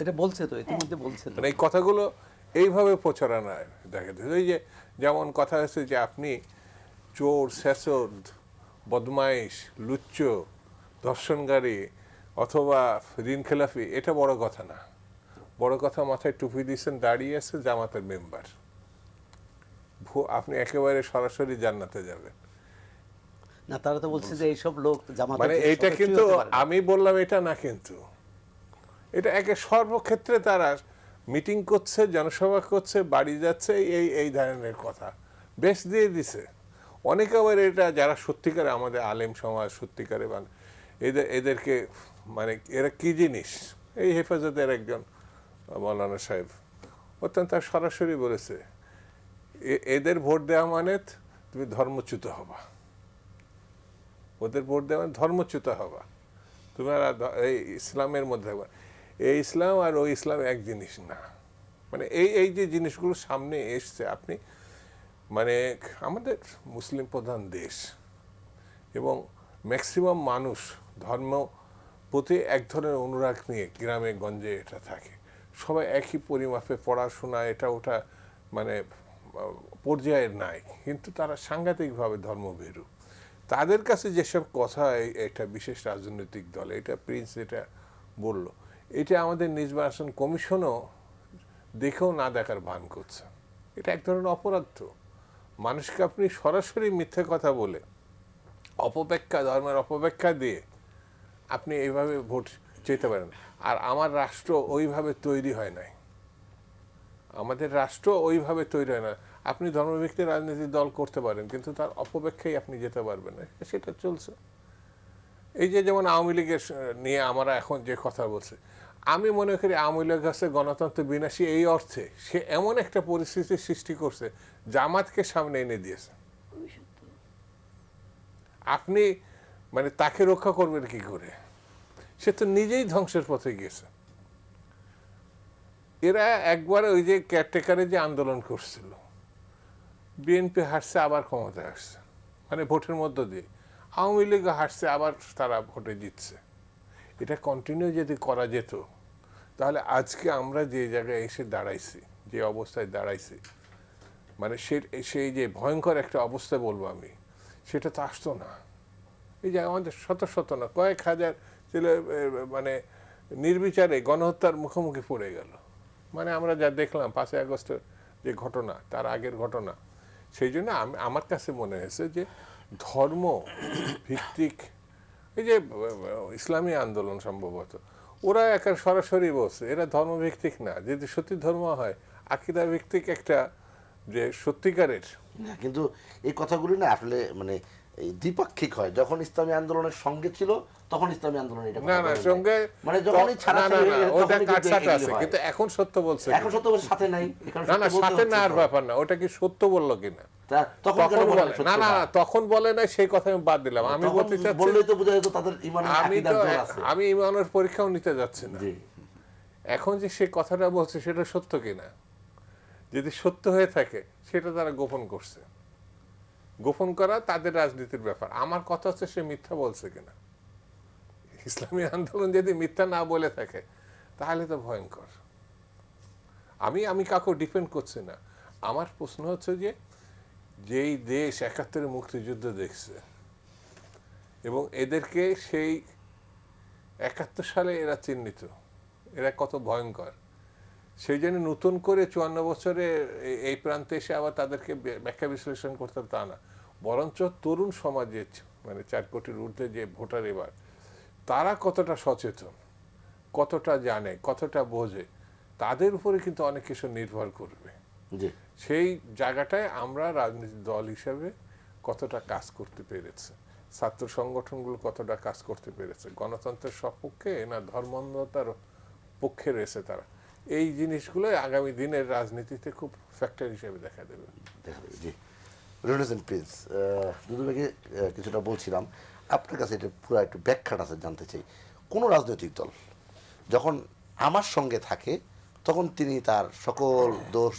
এটা বলছে তো, ইতিমধ্যে বলছে তো। মানে এই কথাগুলো এইভাবে প্রচারণা দেখা যায়। ওই যে যেমন কথা আছে যে আপনি চোর, শেষদ, বদমাইশ, লুচ্চ, ধর্ষণকারী অথবা ঋণ খেলাফি, এটা বড় কথা না। বড় কথা মাথায় টুপি দিয়েছেন, দাঁড়িয়ে আছে, জামাতের মেম্বার, আপনি একেবারে সরাসরি জান্নাতে যাবেন। না, তারা তো বলছে যে এইসব লোক জামাতের মানে এইটা সদস্যই কিন্তু হতে পারে না। আমি বললাম এটা না, কিন্তু এটা একে সর্বক্ষেত্রে তারা মিটিং করছে, জনসভা করছে, বাড়ি যাচ্ছে, এই এই ধরনের কথা বেশ দিয়ে দিছে। অনেকে আবার এটা যারা সত্যিকারে আমাদের আলেম সমাজ সত্যিকারে এদেরকে মানে এরা কি জিনিস, এই হেফাজতের একজন মৌলানা সাহেব অত্যন্ত সরাসরি বলেছে এদের ভোট দেওয়া মানে তুমি ধর্মচ্যুত হবা, ওদের ভোট দেওয়া মানে ধর্মচ্যুত হবা, তুমি আর এই ইসলামের মধ্যে এই ইসলাম আর ওই ইসলাম এক জিনিস না। মানে এই এই যে জিনিসগুলো সামনে এসছে, আপনি মানে আমাদের মুসলিম প্রধান দেশ এবং ম্যাক্সিমাম মানুষ ধর্ম প্রতি এক ধরনের অনুরাগ নিয়ে গ্রামে গঞ্জে এটা থাকে, সবাই একই পরিমাপে পড়াশোনা এটা ওটা মানে পর্যায়ের নাই, কিন্তু তারা সাংঘাতিকভাবে ধর্মভীরু। তাদের কাছে যেসব কথা এটা বিশেষ রাজনৈতিক দল, এটা প্রিন্স এটা বলল, এটা আমাদের নির্বাচন কমিশনও দেখেও না দেখার ভান করছে। এটা এক ধরনের অপরাধ। তো মানুষকে আপনি সরাসরি মিথ্যে কথা বলে অপব্যাখ্যা, ধর্মের অপব্যাখ্যা দিয়ে আপনি এইভাবে ভোট চেতে পারেন। আর আমার রাষ্ট্র ওইভাবে তৈরি হয় নাই, আমাদের রাষ্ট্র ওইভাবে তৈরি হয় না। আপনি ধর্মভিত্তিক রাজনৈতিক দল করতে পারেন, কিন্তু তার অপব্যাখ্যায় আপনি যেতে পারবেন না, সেটা চলছে। এই যে যেমন আওয়ামী লীগের নিয়ে আমরা এখন যে কথা বলছি, আমি মনে করি আওয়ামী লীগ হচ্ছে গণতন্ত্র বিনাশী এই অর্থে সে এমন একটা পরিস্থিতি সৃষ্টি করছে, জামাতকে সামনে এনে দিয়েছে। আপনি মানে তাকে রক্ষা করবেন কি করে? সে তো নিজেই ধ্বংসের পথে গিয়েছে। এরা একবার ওই যে কেয়ারটেকারে যে আন্দোলন করছিল, বিএনপি হারছে আবার ক্ষমতায় আসছে, মানে ভোটের মধ্য দিয়ে। আওয়ামী লীগ হারছে আবার তারা ভোটে জিতছে। এটা কন্টিনিউ যদি করা যেত তাহলে আজকে আমরা যে জায়গায় এসে দাঁড়াইছি, যে অবস্থায় দাঁড়াইছি, মানে সেই যে ভয়ঙ্কর একটা অবস্থা বলবো আমি, সেটা তো আসতো না। এই যে আমাদের শত শত না কয়েক হাজার ছেলে মানে নির্বিচারে গণহত্যার মুখোমুখি পড়ে গেল। মানে আমরা যা দেখলাম 5ই আগস্টের যে ঘটনা, তার আগের ঘটনা, সেই জন্য আমার কাছে মনে হয়েছে যে ধর্ম ভিত্তিক এই যে ইসলামী আন্দোলন সম্ভবত ওরা একার সরাসরি বলছে এরা ধর্মভিত্তিক না, যদি সত্যি ধর্ম হয় আকীদা ভিত্তিক একটা যে সত্যিকারের। কিন্তু এই কথাগুলি না আসলে মানে এই দ্বিপাক্ষিক হয়। যখন ইসলামী আন্দোলনের সঙ্গে ছিল তখন ইসলামী আন্দোলন এটা না না সঙ্গে মানে যখনই ছাড়া ওটা কাটছাট আছে, কিন্তু এখন সত্য বলছে, এখন সত্য বলছে সাথে নাই, না না সাথে না আর ব্যাপার না, ওটা কি সত্য বললো কিনা তখন বলে না, না তখন বলে না, সেই কথা আমি বাদ দিলাম। আমি বলতে চাচ্ছি বললেই তো বোঝা যেত তাদের ঈমানের আকীদার জোর আছে। আমি ঈমানের পরীক্ষাও নিতে যাচ্ছি না। এখন যে সে কথাটা বলছে সেটা সত্য কিনা, যদি সত্য হয়ে থাকে সেটা তারা গোপন করছে, গোপন করা তাদের রাজনীতির ব্যাপার। আমার কথা হচ্ছে সে মিথ্যা বলছে কিনা। ইসলামী আন্দোলন যদি মিথ্যা না বলে থাকে তাহলে তো ভয়ঙ্কর। আমি কাউকে ডিপেন্ড করছি না। আমার প্রশ্ন হচ্ছে যে যেই দেশ ৭১ মুক্তিযুদ্ধ দেখছে এবং এদেরকে সেই ৭১ সালে এরা চিহ্নিত, এরা কত ভয়ঙ্কর, সেই জন্য নতুন করে ৫৪ বছরে এই প্রান্তে এসে আবার তাদেরকে ব্যাখ্যা বিশ্লেষণ করতে তা না, বরঞ্চ তরুণ সমাজের মানে ৪ কোটির ঊর্ধ্বে যে ভোটার এবার, তারা কতটা সচেতন, কতটা জানে, কতটা বোঝে, তাদের উপরে কিন্তু অনেক কিছু নির্ভর করবে। জি সেই জায়গাটায় আমরা রাজনৈতিক দল হিসাবে কতটা কাজ করতে পেরেছে, ছাত্র সংগঠনগুলো কতটা কাজ করতে পেরেছে, গণতন্ত্রের সপক্ষে না ধর্মান্ধতার পক্ষে রয়েছে তারা, এই জিনিসগুলো আগামী দিনের রাজনীতিতে খুব ফ্যাক্টর হিসেবে দেখা দেবে। দেখা যাবে, জি। রেনেসেন্স প্রিন্স, দুদুভাইকে কিছুটা বলছিলাম, আপনার কাছে এটা পুরো একটু ব্যাখ্যাটা আছে জানতে চাই। কোনো রাজনৈতিক দল যখন আমার সঙ্গে থাকে তখন তিনি তার সকল দোষ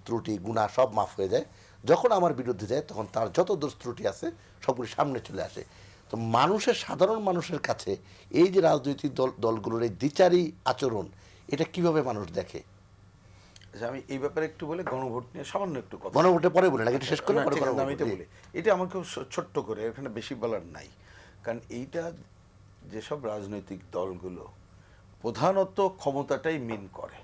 ত্রুটি গুনাহ সব মাফ হয়ে যায়, যখন আমার বিরুদ্ধে যায় তখন তার যত দোষ ত্রুটি আছে সবগুলি সামনে চলে আসে। তো মানুষের, সাধারণ মানুষের কাছে এই যে রাজনৈতিক দলগুলোর এই দ্বিচারী আচরণ, এটা কিভাবে মানুষ দেখে? আচ্ছা, আমি এই ব্যাপারে একটু বলে গণভোট নিয়ে সামান্য একটু কথা গণভোটে পরে বলে নাকি, এটা শেষ করে না, পরে ঠিক আছে, গণভোট, আমি এটা জি। বলি। এটা আমার খুব ছোট্ট করে, এখানে বেশি বলার নাই। কারণ এইটা যেসব রাজনৈতিক দলগুলো প্রধানত ক্ষমতাটাই মিন করে,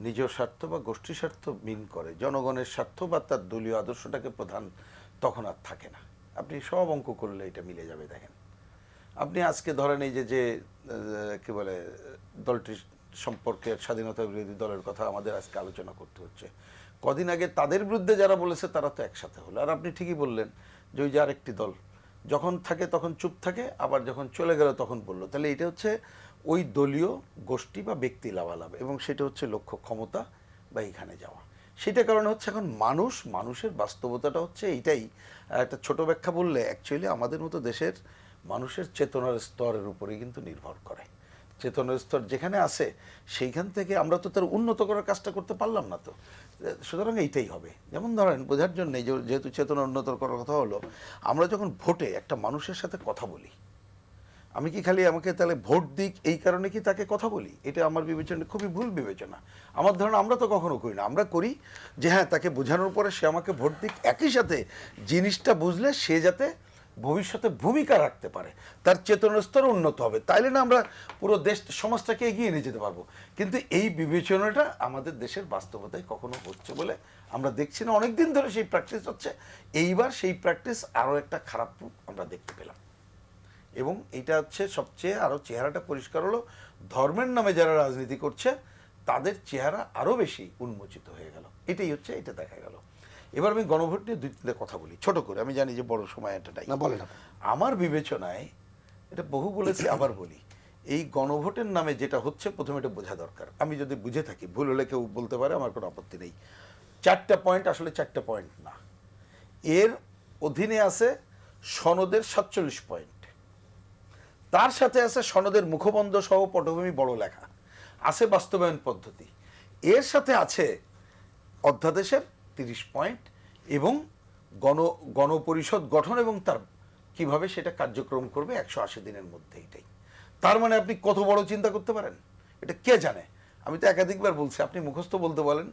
নিজ স্বার্থ বা গোষ্ঠী স্বার্থ মিন করে, জনগণের স্বার্থ বা তার দলীয় আদর্শটাকে প্রধান তখন আর থাকে না। আপনি সব অঙ্ক করলে এটা মিলে যাবে। দেখেন, আপনি আজকে ধরেন এই যে কি বলে দলটির সম্পর্কে স্বাধীনতা বিরোধী দলের কথা আমাদের আজকে আলোচনা করতে হচ্ছে, কদিন আগে তাদের বিরুদ্ধে যারা বলেছে তারা তো একসাথে হলো। আর আপনি ঠিকই বললেন যে ওই যে আরেকটি দল যখন থাকে তখন চুপ থাকে, আবার যখন চলে গেল তখন বললো। তাহলে এটা হচ্ছে ওই দলীয় গোষ্ঠী বা ব্যক্তি লাভালাভ, এবং সেটা হচ্ছে লক্ষ্য ক্ষমতা বা এইখানে যাওয়া। সেটা কারণে হচ্ছে এখন মানুষের বাস্তবতাটা হচ্ছে এইটাই। একটা ছোট ব্যাখ্যা বললে অ্যাকচুয়ালি আমাদের মতো দেশের মানুষের চেতনার স্তরের উপরেই কিন্তু নির্ভর করে। চেতনার স্তর যেখানে আছে সেইখান থেকে আমরা তো তার উন্নত করার কাজটা করতে পারলাম না। তো সুতরাং এইটাই হবে। যেমন ধরেন বোঝার জন্য, যেহেতু চেতনা উন্নত করার কথা হলো, আমরা যখন ভোটে একটা মানুষের সাথে কথা বলি, আমি কি খালি আমাকে তাহলে ভোট দিক এই কারণে কি তাকে কথা বলি? এটা আমার বিবেচনা খুবই ভুল বিবেচনা। আমার ধারণা আমরা তো কখনো করি না। আমরা করি যে হ্যাঁ, তাকে বোঝানোর পরে সে আমাকে ভোট দিক, একই সাথে জিনিসটা বুঝলে সে যাতে ভবিষ্যতে ভূমিকা রাখতে পারে, তার চেতনার স্তর উন্নত হবে, তাইলে না আমরা পুরো দেশ সমাজটাকে এগিয়ে নিয়ে যেতে পারবো। কিন্তু এই বিবেচনাটা আমাদের দেশের বাস্তবতায় কখনো হচ্ছে বলে আমরা দেখছি না। অনেক দিন ধরে সেই প্র্যাকটিস হচ্ছে, এইবার সেই প্র্যাকটিস আরও একটা খারাপ রূপ আমরা দেখতে পেলাম। এবং এটা হচ্ছে সবচেয়ে আরও চেহারাটা পরিষ্কার হলো, ধর্মের নামে যারা রাজনীতি করছে তাদের চেহারা আরও বেশি উন্মোচিত হয়ে গেল। এটাই হচ্ছে, এটা দেখা গেল। এবার আমি গণভোট নিয়ে দুই তিনটে কথা বলি ছোট করে, আমি জানি যে বড় সময় এটাই না, বলেন আপনি। আমার বিবেচনায়, এটা বহু বলেছি আবার বলি, এই গণভোটের নামে যেটা হচ্ছে প্রথমে এটা বোঝা দরকার। আমি যদি বুঝে থাকি, ভুল হলে কেউ বলতে পারে, আমার কোনো আপত্তি নেই। 4টা পয়েন্ট আসলে 4টা পয়েন্ট না, এর অধীনে আছে সনদের 47 পয়েন্ট, তার সাথে আছে সনদের মুখবন্ধ সহ পটভূমি বড় লেখা, আছে বাস্তবায়ন পদ্ধতি, এর সাথে আছে অধ্যাদেশের 30 পয়েন্ট এবং গণপরিষদ গঠন এবং তার কিভাবে সেটা কার্যক্রম করবে 180 দিনের মধ্যে। এটাই তার মানে আপনি কত বড় চিন্তা করতে পারেন, এটা কে জানে? আমি তো একাধিকবার বলছি, আপনি মুখস্থ বলতে বলেন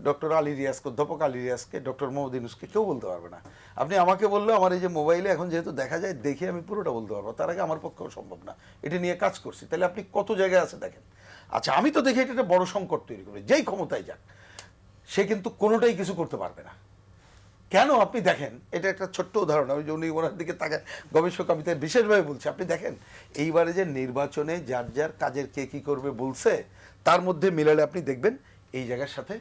ডক্টর আলী রিয়াজকে, অধ্যাপক আলী রিয়াজকে, ডক্টর মোহাম্মদ ইউনূসকে, কেউ বলতে পারবে না। আপনি আমাকে বললে আমার এই যে মোবাইলে এখন যেহেতু দেখা যায়, দেখে আমি পুরোটা বলতে পারবো, তার আগে আমার পক্ষেও সম্ভব না। এটা নিয়ে কাজ করছি, তাহলে আপনি কত জায়গায় আছে দেখেন। আচ্ছা, আমি তো দেখি এটা একটা বড় সংকট তৈরি করবে, যেই ক্ষমতায় যাক সে কিন্তু কোনোটাই কিছু করতে পারবে না। কেন? আপনি দেখেন, এটা একটা ছোট্ট উদাহরণ, আমি যে উনি ওনার দিকে তাকে গবেষক, আমি তাই বিশেষভাবে বলছি। আপনি দেখেন এইবারে যে নির্বাচনে যার যার কাজের কে কী করবে বলছে, তার মধ্যে মিলালে আপনি দেখবেন এই জায়গার সাথে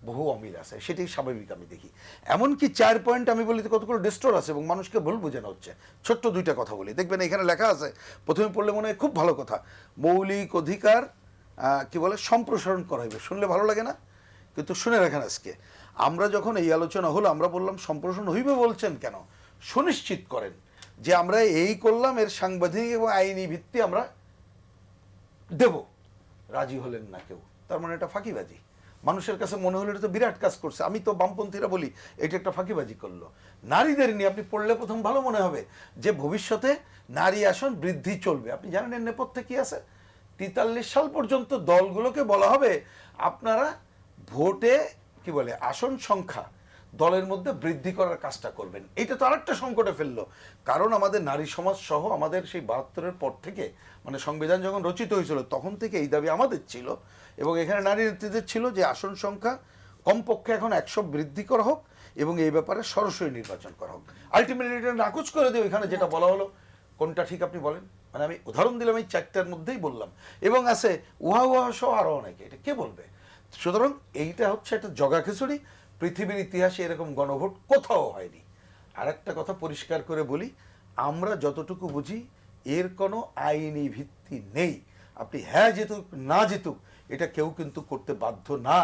বহু অমিল আছে, সেটাই স্বাভাবিক। আমি দেখি এমনকি 4 পয়েন্ট আমি বলি কতগুলো ডিস্টোর আছে এবং মানুষকে ভুল বোঝানো হচ্ছে। ছোট্ট 2টা কথা বলি, দেখবেন এখানে লেখা আছে, প্রথমে পড়লে মনে হয় খুব ভালো কথা, মৌলিক অধিকার কি বলে সম্প্রসারণ করা হবে। শুনলে ভালো লাগে না? কিন্তু শুনে রাখেন, আজকে আমরা যখন এই আলোচনা হলো, আমরা বললাম সম্প্রসারণ হইবে বলছেন কেন, সুনিশ্চিত করেন যে আমরা এই করলাম, এর সাংবিধানিক এবং আইনি ভিত্তি আমরা দেব। রাজি হলেন না কেউ, তার মানে এটা ফাঁকিবাজি। মানুষের কাছে মনে হলো এটা তো বিরাট কাজ করছে। আমি তো বামপন্থীরা বলি এটা একটা ফাঁকিবাজি করলো। নারীদের নিয়ে আপনি পড়লে প্রথম ভালো মনে হবে যে ভবিষ্যতে নারী আসন বৃদ্ধি চলবে। আপনি জানেন এর নেপথ্যে কি আছে? 43 সাল পর্যন্ত দলগুলোকে বলা হবে আপনারা ভোটে কি বলে আসন সংখ্যা দলের মধ্যে বৃদ্ধি করার কাজটা করবেন। এটা তো আরেকটা সংকটে ফেললো, কারণ আমাদের নারী সমাজ সহ আমাদের সেই 72-এর পর থেকে, মানে সংবিধান যখন রচিত হয়েছিল তখন থেকে এই দাবি আমাদের ছিল, এবং এখানে নারী নেতৃত্বের ছিল যে আসন সংখ্যা কমপক্ষে এখন 100 বৃদ্ধি করা হোক এবং এই ব্যাপারে সরাসরি নির্বাচন করা হোক। আলটিমেটলি এটা নাকচ করে দিও। এখানে যেটা বলা হলো কোনটা ঠিক আপনি বলেন? মানে আমি উদাহরণ দিলাম এই 4টার মধ্যেই বললাম, এবং আছে উহা উহা সহ আরো অনেকে, এটা কে বলবে? সুতরাং এইটা হচ্ছে একটা জগা খিচুড়ি। পৃথিবীর ইতিহাসে এরকম গণভোট কোথাও হয়নি। আর একটা কথা পরিষ্কার করে বলি, আমরা যতটুকু বুঝি এর কোনো আইনি ভিত্তি নেই। আপনি হ্যাঁ জিতুক না জিতুক এটা কেউ কিন্তু করতে বাধ্য না,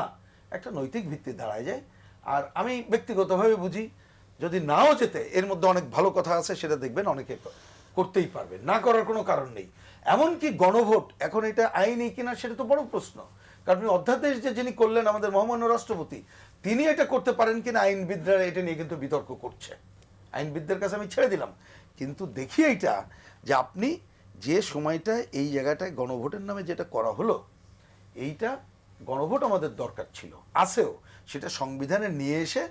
একটা নৈতিক ভিত্তি দাঁড়ায় যায়। আর আমি ব্যক্তিগতভাবে বুঝি যদি নাও যেতে এর মধ্যে অনেক ভালো কথা আছে, সেটা দেখবেন অনেকে করতেই পারবে, না করার কোনো কারণ নেই। এমনকি গণভোট এখন এটা আইনি কিনা সেটা তো বড় প্রশ্ন, কারণ অধ্যাদেশ যে যিনি করলেন আমাদের মহামান্য রাষ্ট্রপতি, তিনি এটা করতে পারেন কিনা আইনবিদরা এটা নিয়ে কিন্তু বিতর্ক করছে। আইনবিদদের কাছে আমি ছেড়ে দিলাম। কিন্তু দেখি এইটা যে আপনি যে সময়টায় এই জায়গাটায় গণভোটের নামে যেটা করা হলো, এইটা গণভোট আমাদের দরকার ছিল, আছেও, সেটা সংবিধানে নিয়ে এসে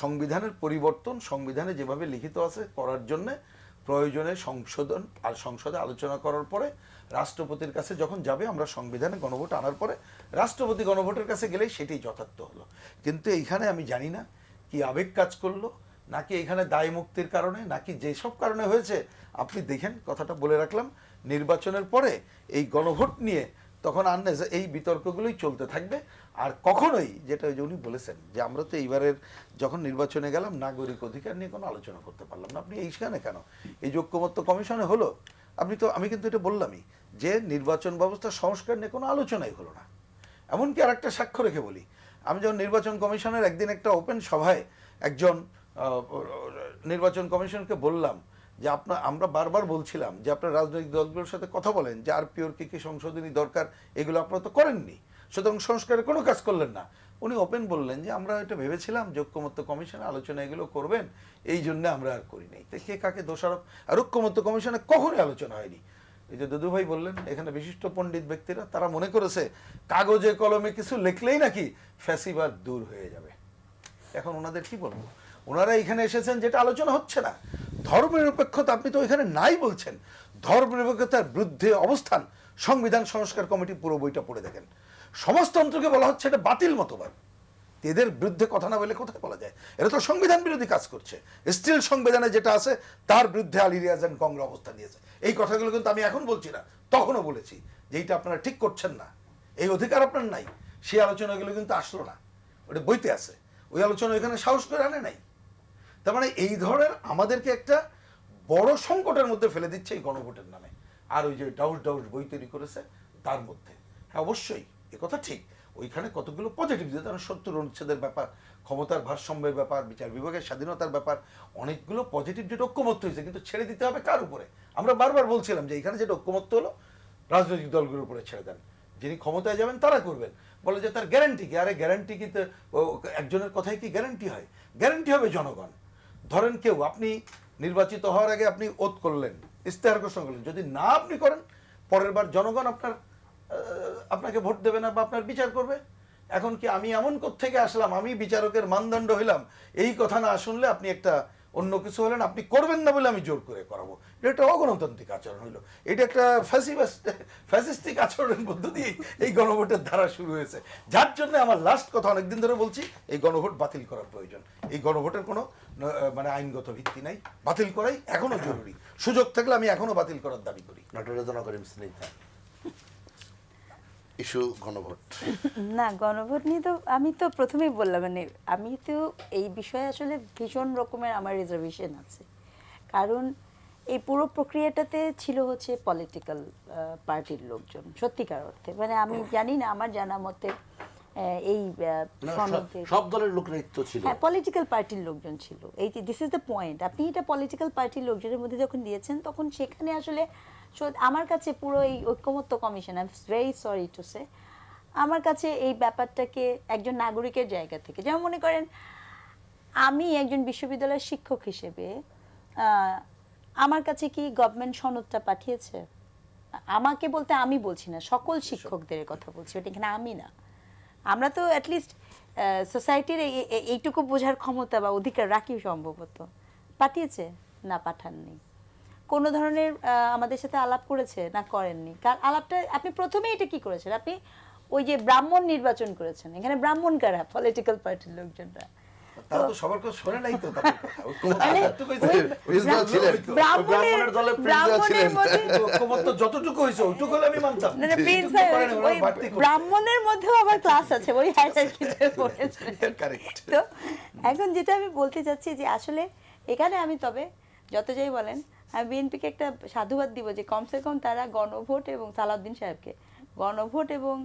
সংবিধানের পরিবর্তন সংবিধানে যেভাবে লিখিত আছে করার জন্য প্রয়োজনে সংশোধন আর সংসদে আলোচনা করার পরে রাষ্ট্রপতির কাছে যখন যাবে, আমরা সংবিধানে গণভোট আনার পরে রাষ্ট্রপতি গণভোটের কাছে গেলেই সেটাই যথার্থ হলো। কিন্তু এইখানে আমি জানি না কি আবেগ কাজ করলো, নাকি এখানে দায় মুক্তির কারণে, নাকি যেসব কারণে হয়েছে। আপনি দেখেন, কথাটা বলে রাখলাম, নির্বাচনের পরে এই গণভোট নিয়ে তখন এই বিতর্কগুলোই চলতে থাকবে। আর কখনোই, যেটা ওই যে উনি বলেছেন যে আমরা তো এইবারের যখন নির্বাচনে গেলাম নাগরিক অধিকার নিয়ে কোনো আলোচনা করতে পারলাম না। আপনি এইখানে কেন, এই যে ঐক্যমত্য কমিশনে হলো, আমি কিন্তু এটা বললামই যে নির্বাচন ব্যবস্থা সংস্কার নিয়ে কোনো আলোচনাই হলো না। এমনকি আর একটা সাক্ষ্য রেখে বলি, আমি যখন নির্বাচন কমিশনের একদিন একটা ওপেন সভায় একজন নির্বাচন কমিশনকে বললাম যে আমরা বারবার বলছিলাম যে আপনার রাজনৈতিক দলগুলোর সাথে কথা বলেন যে আরপিওর কি সংশোধনী দরকার, এগুলো আপনারা তো করেননি, সুতরাং সংস্কারের কোনো কাজ করলেন না। উনি ওপেন বললেন যে আমরা এটা ভেবেছিলাম যে ঐক্যমত্য কমিশনে আলোচনা এগুলো করবেন, এই জন্য আমরা আর করি নাই। তো কে কাকে দোষারোপ? আর ঐক্যমত্য কমিশনে কখনোই আলোচনা হয়নি। এই যে দুদু ভাই বললেন, এখানে বিশিষ্ট পণ্ডিত ব্যক্তিরা তারা মনে করেছে কাগজে কলমে কিছু লিখলেই নাকি ফ্যাসিবাদ দূর হয়ে যাবে। এখন ওনাদের কি বলবো, ওনারা এখানে এসেছেন যেটা আলোচনা হচ্ছে না। ধর্মনিরপেক্ষতা আপনি তো এখানে নাই বলছেন, ধর্মনিরপেক্ষতার বিরুদ্ধে অবস্থান সংবিধান সংস্কার কমিটি পুরো বইটা পড়ে দেখেন। সমাজতন্ত্রকে বলা হচ্ছে এটা বাতিল মতবাদ, এদের বিরুদ্ধে কথা না বলে কোথায় বলা যায়? এরা তো সংবিধান বিরোধী কাজ করছে। স্টিল সংবিধানে যেটা আছে তার বিরুদ্ধে আলী রিয়াজ এন্ড কংগ্রেস অবস্থান নিয়েছে। এই কথাগুলো কিন্তু আমি এখন বলছি না, তখনও বলেছি যে এইটা আপনারা ঠিক করছেন না, এই অধিকার আপনার নাই। সেই আলোচনাগুলো কিন্তু আসলো না, ওটা বইতে আছে, ওই আলোচনা এখানে সাহস করে আনে নাই। তার মানে এই ধরনের আমাদেরকে একটা বড় সংকটের মধ্যে ফেলে দিচ্ছে এই গণভোটের নামে। আর ওই যে ডাউস বই তৈরি করেছে তার মধ্যে, হ্যাঁ অবশ্যই কথা ঠিক, ওইখানে কতগুলো পজিটিভ, যেমন 70 অনুচ্ছেদের ব্যাপার, ক্ষমতার ভারসাম্যের ব্যাপার, বিচার বিভাগের স্বাধীনতার ব্যাপার, অনেকগুলো পজিটিভ যেটা ঐক্যমত্য হয়েছে, কিন্তু ছেড়ে দিতে হবে কার উপরে? আমরা বারবার বলছিলাম যে এখানে যেটা ঐক্যমত্য হলো রাজনৈতিক দলগুলোর উপরে ছেড়ে দেন, যিনি ক্ষমতায় যাবেন তারা করবেন। বলে যে তার গ্যারান্টি কি? আরে গ্যারান্টি কি একজনের কথাই কি গ্যারান্টি হয়? গ্যারান্টি হবে জনগণ। ধরেন কেউ, আপনি নির্বাচিত হওয়ার আগে আপনি ওত করলেন, ইস্তেহার ঘোষণা করলেন, যদি না আপনি করেন পরের বার জনগণ আপনাকে ভোট দেবে না বা আপনার বিচার করবে। এখন কি আমি এমন কোত্থেকে আসলাম, আমি বিচারকের মানদণ্ড হইলাম, এই কথা না শুনলে আপনি একটা অন্য কিছু হলেন, আপনি করবেন না বলে আমি জোর করে করাবো? এটা একটা অগণতান্ত্রিক আচরণ হইলো, এটা একটা ফ্যাসিস্টিক আচরণের মধ্য দিয়ে এই গণভোটের ধারা শুরু হয়েছে। যার জন্য আমার লাস্ট কথা অনেকদিন ধরে বলছি, এই গণভোট বাতিল করার প্রয়োজন। এই গণভোটের কোনো মানে আইনগত ভিত্তি নাই, বাতিল করাই এখনো জরুরি। সুযোগ থাকলে আমি এখনো বাতিল করার দাবি করি। ইস্যু গণভোট না, গণভোট নিয়ে তো আমি তো প্রথমেই বললাম, মানে আমি তো এই বিষয়ে আসলে ভীষণ রকমের আমার রিজার্ভেশন আছে। কারণ এই পুরো প্রক্রিয়াটাতে ছিল হচ্ছে পলিটিক্যাল পার্টির লোকজন, সত্যিকার অর্থে। মানে আমি জানি না, আমার জানা মতে এই সব দলের লোক নেতৃত্ব ছিল, হ্যাঁ পলিটিক্যাল পার্টির লোকজন ছিল। এই দিস ইজ দ্য পয়েন্ট। আপনি এটা পলিটিক্যাল পার্টির লোকজনের মধ্যে যখন দিয়েছেন, তখন সেখানে আসলে আমার কাছে পুরো এই ঐক্যমত্য commission, I am very sorry to say, আমার কাছে এই ব্যাপারটাকে একজন নাগরিকের জায়গা থেকে, যেমন মনে করেন আমি একজন বিশ্ববিদ্যালয়ের শিক্ষক হিসেবে আমার কাছে কি গভর্নমেন্ট সনদটা পাঠিয়েছে? আমাকে বলতে আমি বলছি না, সকল শিক্ষকদের কথা বলছি, ওটা এখানে আমি না। আমরা তো অ্যাটলিস্ট সোসাইটির এইটুকু বোঝার ক্ষমতা বা অধিকার রাখি সম্ভবত। পাঠিয়েছে? না, পাঠাননি। কোনো ধরনের আমাদের সাথে আলাপ করেছে? না, করেননি। কারণ আলাপটা আপনি প্রথমে এটা কি করেছেন, আপনি ওই যে ব্রাহ্মণ নির্বাচন করেছেন। এখানে ব্রাহ্মণ কারা? পলিটিক্যাল পার্টির লোকজনরা। তাও তো সবার কথা শোনে নাই তো তাদের কথা। মানে ঐক্যমত্য ওই প্রিন্স জিয়া ছিলেন। ব্রাহ্মণের দলে প্রিন্স জিয়া ছিলেন। ঐক্যমত্য যতটুকু হয়েছে ওইটুকু হলে আমি মানতাম। না, প্রিন্স এইটুকু করেন, ওরা ওই বাড়তি করছে। ব্রাহ্মণের মধ্যেও আবার ক্লাস আছে, ওই হায়ারার্কিতে পড়েছেন। Correct. তো এখন যেটা আমি বলতে চাচ্ছি যে আসলে এখানে আমি তবে যত যাই বলেন আমি বিএনপিকে একটা সাধুবাদ দিব যে কমসে কম তারা গণভোট এবং সালাউদ্দিন সাহেবকে গণভোট এবং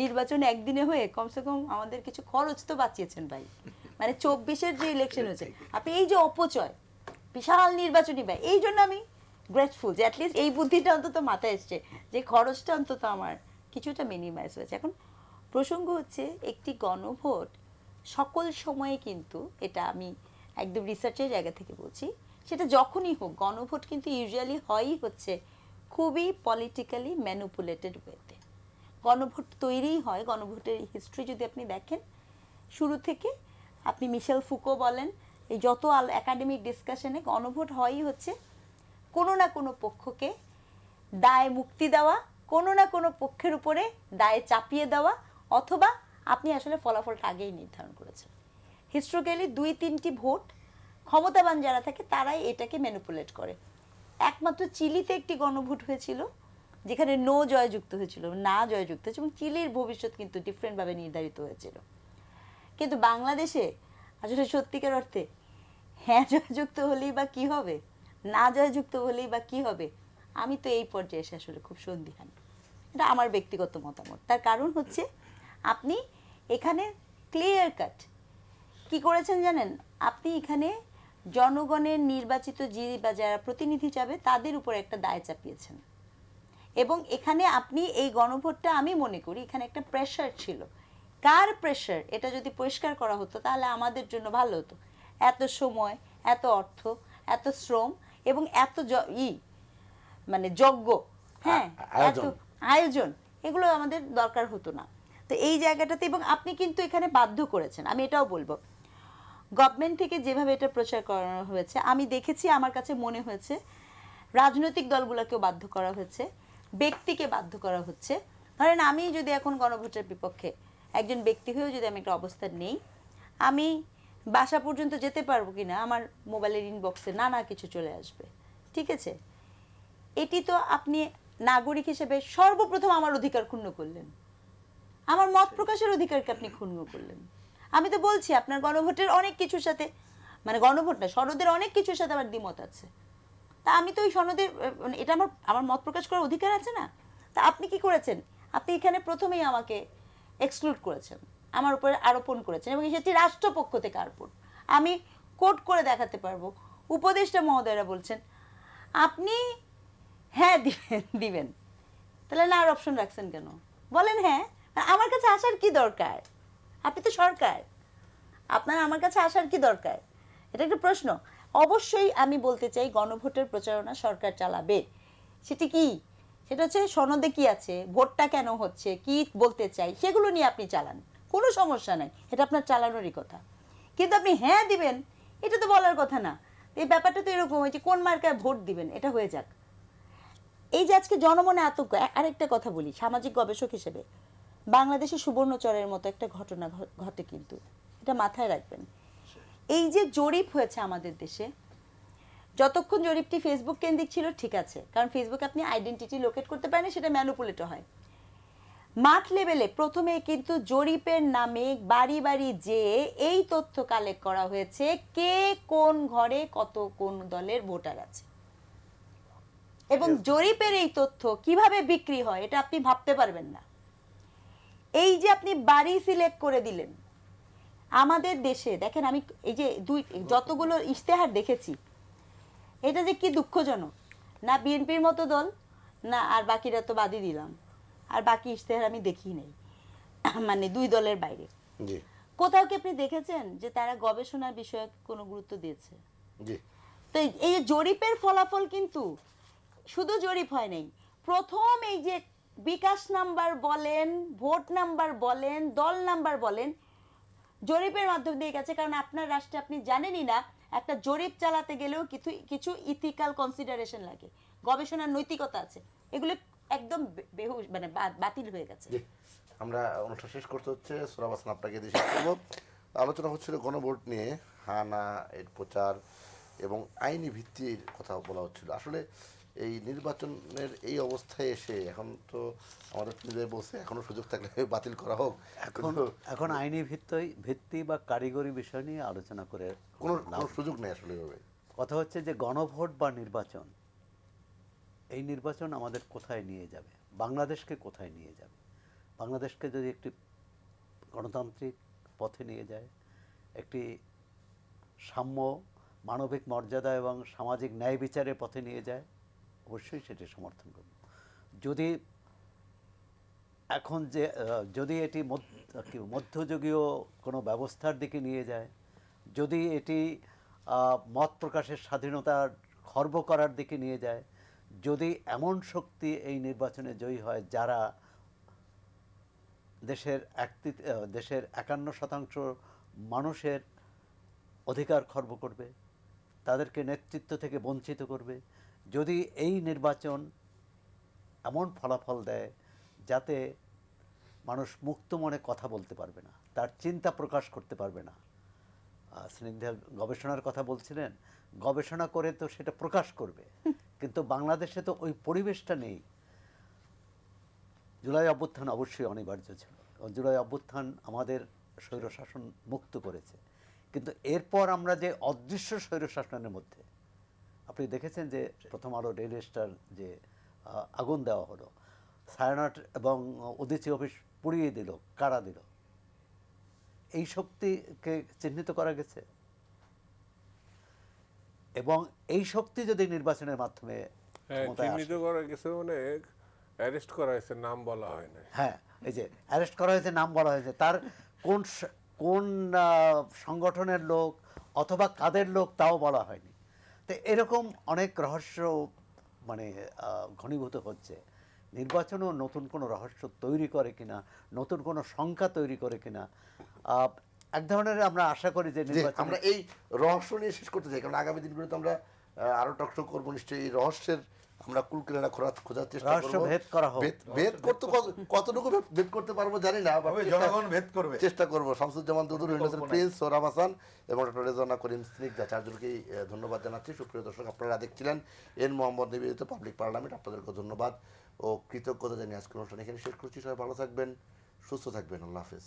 নির্বাচন একদিনে হয়ে কমসে কম আমাদের কিছু খরচ তো বাঁচিয়েছেন ভাই। মানে 24-এর যে ইলেকশন হয়েছে, আপনি এই যে অপচয় বিশাল নির্বাচনী ব্যয়, এই জন্য আমি গ্রেটফুল যে অ্যাটলিস্ট এই বুদ্ধিটা অন্তত মাথায় এসছে যে খরচটা অন্তত আমার কিছুটা মিনিমাইজ হয়েছে। এখন প্রসঙ্গ হচ্ছে একটি গণভোট সকল সময়ে কিন্তু, এটা আমি একদম রিসার্চের জায়গা থেকে বলছি, সেটা যখনই হোক গণভোট কিন্তু ইউজুয়ালি হয়ই হচ্ছে খুবই পলিটিক্যালি ম্যানুপুলেটেড ওয়েতে। গণভোট তৈরিই হয়, গণভোটের হিস্ট্রি যদি আপনি দেখেন শুরু থেকে, আপনি মিশেল ফুকো বলেন, এই যত একাডেমিক ডিসকাশনে গণভোট হয়ই হচ্ছে কোনো না কোনো পক্ষকে দায় মুক্তি দেওয়া, কোনো না কোনো পক্ষের উপরে দায় চাপিয়ে দেওয়া, অথবা আপনি আসলে ফলাফলটা আগেই নির্ধারণ করেছেন। হিস্টোরিক্যালি 2-3টি ভোট ক্ষমতাবান যারা থাকে তারাই এটাকে ম্যানিপুলেট করে। একমাত্র চিলিতে একটি গণভোট হয়েছিল যেখানে নো জয়যুক্ত হয়েছিল, না জয়যুক্ত হয়েছিল, এবং চিলির ভবিষ্যৎ কিন্তু ডিফারেন্টভাবে নির্ধারিত হয়েছিল। কিন্তু বাংলাদেশে আসলে সত্যিকার অর্থে হ্যাঁ জয়যুক্ত হলেই বা কি হবে, না জয়যুক্ত হলেই বা কি হবে, আমি তো এই পর্যায়ে এসে আসলে খুব সন্দিহান। এটা আমার ব্যক্তিগত মতামত। তার কারণ হচ্ছে আপনি এখানে ক্লিয়ার কাট কি করেছেন জানেন, আপনি এখানে জনগণের নির্বাচিত যে বা যারা প্রতিনিধি চাবে তাদের উপর একটা দায় চাপিয়েছেন, এবং এখানে আপনি এই গণভোটটা আমি মনে করি এখানে একটা প্রেশার ছিল। কার প্রেশার, এটা যদি পরিষ্কার করা হতো তাহলে আমাদের জন্য ভালো হতো। এত সময়, এত অর্থ, এত শ্রম এবং এত মানে যজ্ঞ, হ্যাঁ, এত আয়োজন, এগুলো আমাদের দরকার হতো না। তো এই জায়গাটাতে, এবং আপনি কিন্তু এখানে বাধ্য করেছেন, আমি এটাও বলবো গভর্নমেন্ট থেকে যেভাবে এটা প্রচার করানো হয়েছে আমি দেখেছি, আমার কাছে মনে হয়েছে রাজনৈতিক দলগুলোকেও বাধ্য করা হয়েছে, ব্যক্তিকে বাধ্য করা হচ্ছে। ধরেন আমি যদি এখন গণভোটের বিপক্ষে একজন ব্যক্তি হয়েও যদি আমি একটা অবস্থান নেই, আমি বাসা পর্যন্ত যেতে পারবো কিনা আমার মোবাইলের ইনবক্সে নানা কিছু চলে আসবে, ঠিক আছে? এটি তো আপনি নাগরিক হিসেবে সর্বপ্রথম আমার অধিকার ক্ষুণ্ণ করলেন, আমার মত প্রকাশের অধিকারকে আপনি ক্ষুণ্ণ করলেন। আমি তো বলছি আপনার গণভোটের অনেক কিছুর সাথে, মানে গণভোট না, সনদের অনেক কিছুর সাথে আমার দ্বিমত আছে, তা আমি তো ওই সনদের মানে এটা আমার মত প্রকাশ করার অধিকার আছে না? তা আপনি কি করেছেন, আপনি এখানে প্রথমেই আমাকে এক্সক্লুড করেছেন, আমার উপরে আরোপণ করেছেন, এবং সেটি রাষ্ট্রপক্ষ থেকে আরোপণ। আমি কোট করে দেখাতে পারবো, উপদেষ্টা মহোদয়রা বলছেন আপনি হ্যাঁ দিবেন, তাহলে না আর অপশন রাখছেন কেন? বলেন হ্যাঁ, আমার কাছে আসার কি দরকার? আপনি তো সরকার, আপনার আমার কাছে আসার কি দরকার? এটা একটা প্রশ্ন। অবশ্যই আমি বলতে চাই গণভোটের প্রচারণা সরকার চালাবে, সেটি কি, সেটা হচ্ছে সনদে কি আছে, ভোটটা কেন হচ্ছে, কি বলতে চাই, সেগুলো নিয়ে আপনি চালান, কোনো সমস্যা নাই, এটা আপনার চালানোরই কথা। কিন্তু আপনি হ্যাঁ দিবেন এটা তো বলার কথা না। এই ব্যাপারটা তো এরকম হয়েছে কোন মার্কায় ভোট দিবেন এটা হয়ে যাক। এই যে আজকে জনমনে আতঙ্ক, আরেকটা কথা বলি সামাজিক গবেষক হিসেবে, বাংলাদেশে সুবর্ণচরের মতো একটা ঘটনা ঘটে, কিন্তু এটা মাথায় রাখবেন। এই যে জরিপ হয়েছে আমাদের দেশে, যতক্ষণ জরিপটি ফেসবুক কেন্দ্রিক ছিল ঠিক আছে, কারণ ফেসবুকে আপনি আইডেন্টিটি লোকেট করতে পারেন, সেটা ম্যানুপুলেট হয়। মাঠ লেভেলে প্রথমে কিন্তু জরিপের নামে বাড়ি বাড়ি যেয়ে এই তথ্য কালেক্ট করা হয়েছে কে কোন ঘরে কত কোন দলের ভোটার আছে, এবং জরিপের এই তথ্য কিভাবে বিক্রি হয় এটা আপনি ভাবতে পারবেন না। এই যে আপনি বাড়ি সিলেক্ট করে দিলেন আমাদের দেশে, দেখেন আমি এই যে যতগুলো ইশতেহার দেখেছি, এটা যে কি দুঃখজনক, না বিএনপির মতো দল না, আর বাকিরা তো বাদই দিলাম, আর বাকি ইশতেহার আমি দেখি নাই, মানে দুই দলের বাইরে। জি কোথাও কি আপনি দেখেছেন যে তারা গবেষণার বিষয়ে কোনো গুরুত্ব দিয়েছে? জি তো এই যে জরিপের ফলাফল কিন্তু শুধু জরিপ হয় নাই, প্রথম এই যে বিকাশ নাম্বার বলেন, ভোট নাম্বার বলেন, দল নাম্বার বলেন, জরিপের মাধ্যমে দিয়ে গেছে। কারণ আপনার রাষ্ট্রে আপনি জানেনই না, একটা জরিপ চালাতে গেলেও কিছু ইথিক্যাল কনসিডারেশন লাগে, গবেষণার নৈতিকতা আছে, এগুলো একদম মানে বাতিল হয়ে গেছে। জি আমরা অনুষ্ঠান শেষ করতে হচ্ছে, সোহরাব হাসান আপনাকে দিয়ে শেষ করবো। আলোচনা হচ্ছিল গণভোট নিয়ে, হ্যাঁ না এর প্রচার এবং আইনি ভিত্তির কথা বলা হচ্ছিল। আসলে এই নির্বাচনের এই অবস্থায় এসে এখন তো আমাদের নিজে বলছে এখনো সুযোগ থাকলে বাতিল করা হোক, এখন আইনি ভিত্তি বা কারিগরি বিষয় নিয়ে আলোচনা করে কোনো সুযোগ নেই আসলে এভাবে। কথা হচ্ছে যে গণভোট বা নির্বাচন, এই নির্বাচন আমাদের কোথায় নিয়ে যাবে, বাংলাদেশকে কোথায় নিয়ে যাবে। বাংলাদেশকে যদি একটি গণতান্ত্রিক পথে নিয়ে যায়, একটি সাম্য, মানবিক মর্যাদা এবং সামাজিক ন্যায় বিচারের পথে নিয়ে যায়, অবশ্যই সেটি সমর্থন করব। যদি এখন যে যদি এটি মধ্যযুগীয় কোনো ব্যবস্থার দিকে নিয়ে যায়, যদি এটি মত প্রকাশের স্বাধীনতার খর্ব করার দিকে নিয়ে যায়, যদি এমন শক্তি এই নির্বাচনে জয়ী হয় যারা দেশের 51% মানুষের অধিকার খর্ব করবে, তাদেরকে নেতৃত্ব থেকে বঞ্চিত করবে, যদি এই নির্বাচন এমন ফলাফল দেয় যাতে মানুষ মুক্ত মনে কথা বলতে পারবে না, তার চিন্তা প্রকাশ করতে পারবে না। স্নিগ্ধা গবেষণার কথা বলছিলেন, গবেষণা করে তো সেটা প্রকাশ করবে, কিন্তু বাংলাদেশে তো ওই পরিবেশটা নেই। জুলাই অভ্যুত্থান অবশ্যই অনিবার্য ছিল, জুলাই অভ্যুত্থান আমাদের স্বৈরশাসন মুক্ত করেছে, কিন্তু এরপর আমরা যে অদৃশ্য স্বৈরশাসনের মধ্যে, আপনি দেখেছেন যে প্রথম আলো ডেইলি স্টার যে আগুন দেওয়া হলো, ছায়ানট এবং উদীচী অফিস পুড়িয়ে দিল, কারা দিল, এই শক্তিকে চিহ্নিত করা গেছে। এবং এই শক্তি যদি নির্বাচনের মাধ্যমে ক্ষমতায় চিহ্নিত আসে, করা গেছে, মানে অ্যারেস্ট করা হয়েছে, নাম বলা হয় না। হ্যাঁ, এই যে অ্যারেস্ট করা হয়েছে, নাম বলা হয়েছে, তার কোন সংগঠনের লোক অথবা কাদের লোক তাও বলা হয়নি। তো এরকম অনেক রহস্য মানে ঘনীভূত হচ্ছে। নির্বাচনও নতুন কোনো রহস্য তৈরি করে কিনা, নতুন কোনো শঙ্কা তৈরি করে কিনা, এক ধরনের আমরা আশা করি যে নির্বাচন আমরা এই রহস্য নিয়ে শেষ করতে চাই, কারণ আগামী দিনগুলোতে আমরা আরো টকশো করবো নিশ্চয়ই। এই রহস্যের আমরা কুলকিনারা খোঁজার চেষ্টা রহস্য করবো। ভেদ করা হোক। ভেদ করতে কতটুকু ভেদ করতে পারবো জানি না, তবে জনগণ ভেদ করবে। চেষ্টা করবো। শামসুজ্জামান দুদুর, প্রিন্স, সোহরাব হাসান এবং ডক্টর রেজওয়ানা করিম স্নিগ্ধা, চারজনকেই ধন্যবাদ জানাচ্ছি। সুপ্রিয় দর্শক, আপনারা দেখছিলেন এন মোহাম্মদ নিবেদিত পাবলিক পার্লামেন্ট। আপনাদেরকে ধন্যবাদ ও কৃতজ্ঞতা জানিয়ে আজকের অনুষ্ঠান এখানে শেষ করছি। সবাই ভালো থাকবেন, সুস্থ থাকবেন। আল্লাহ হাফেজ।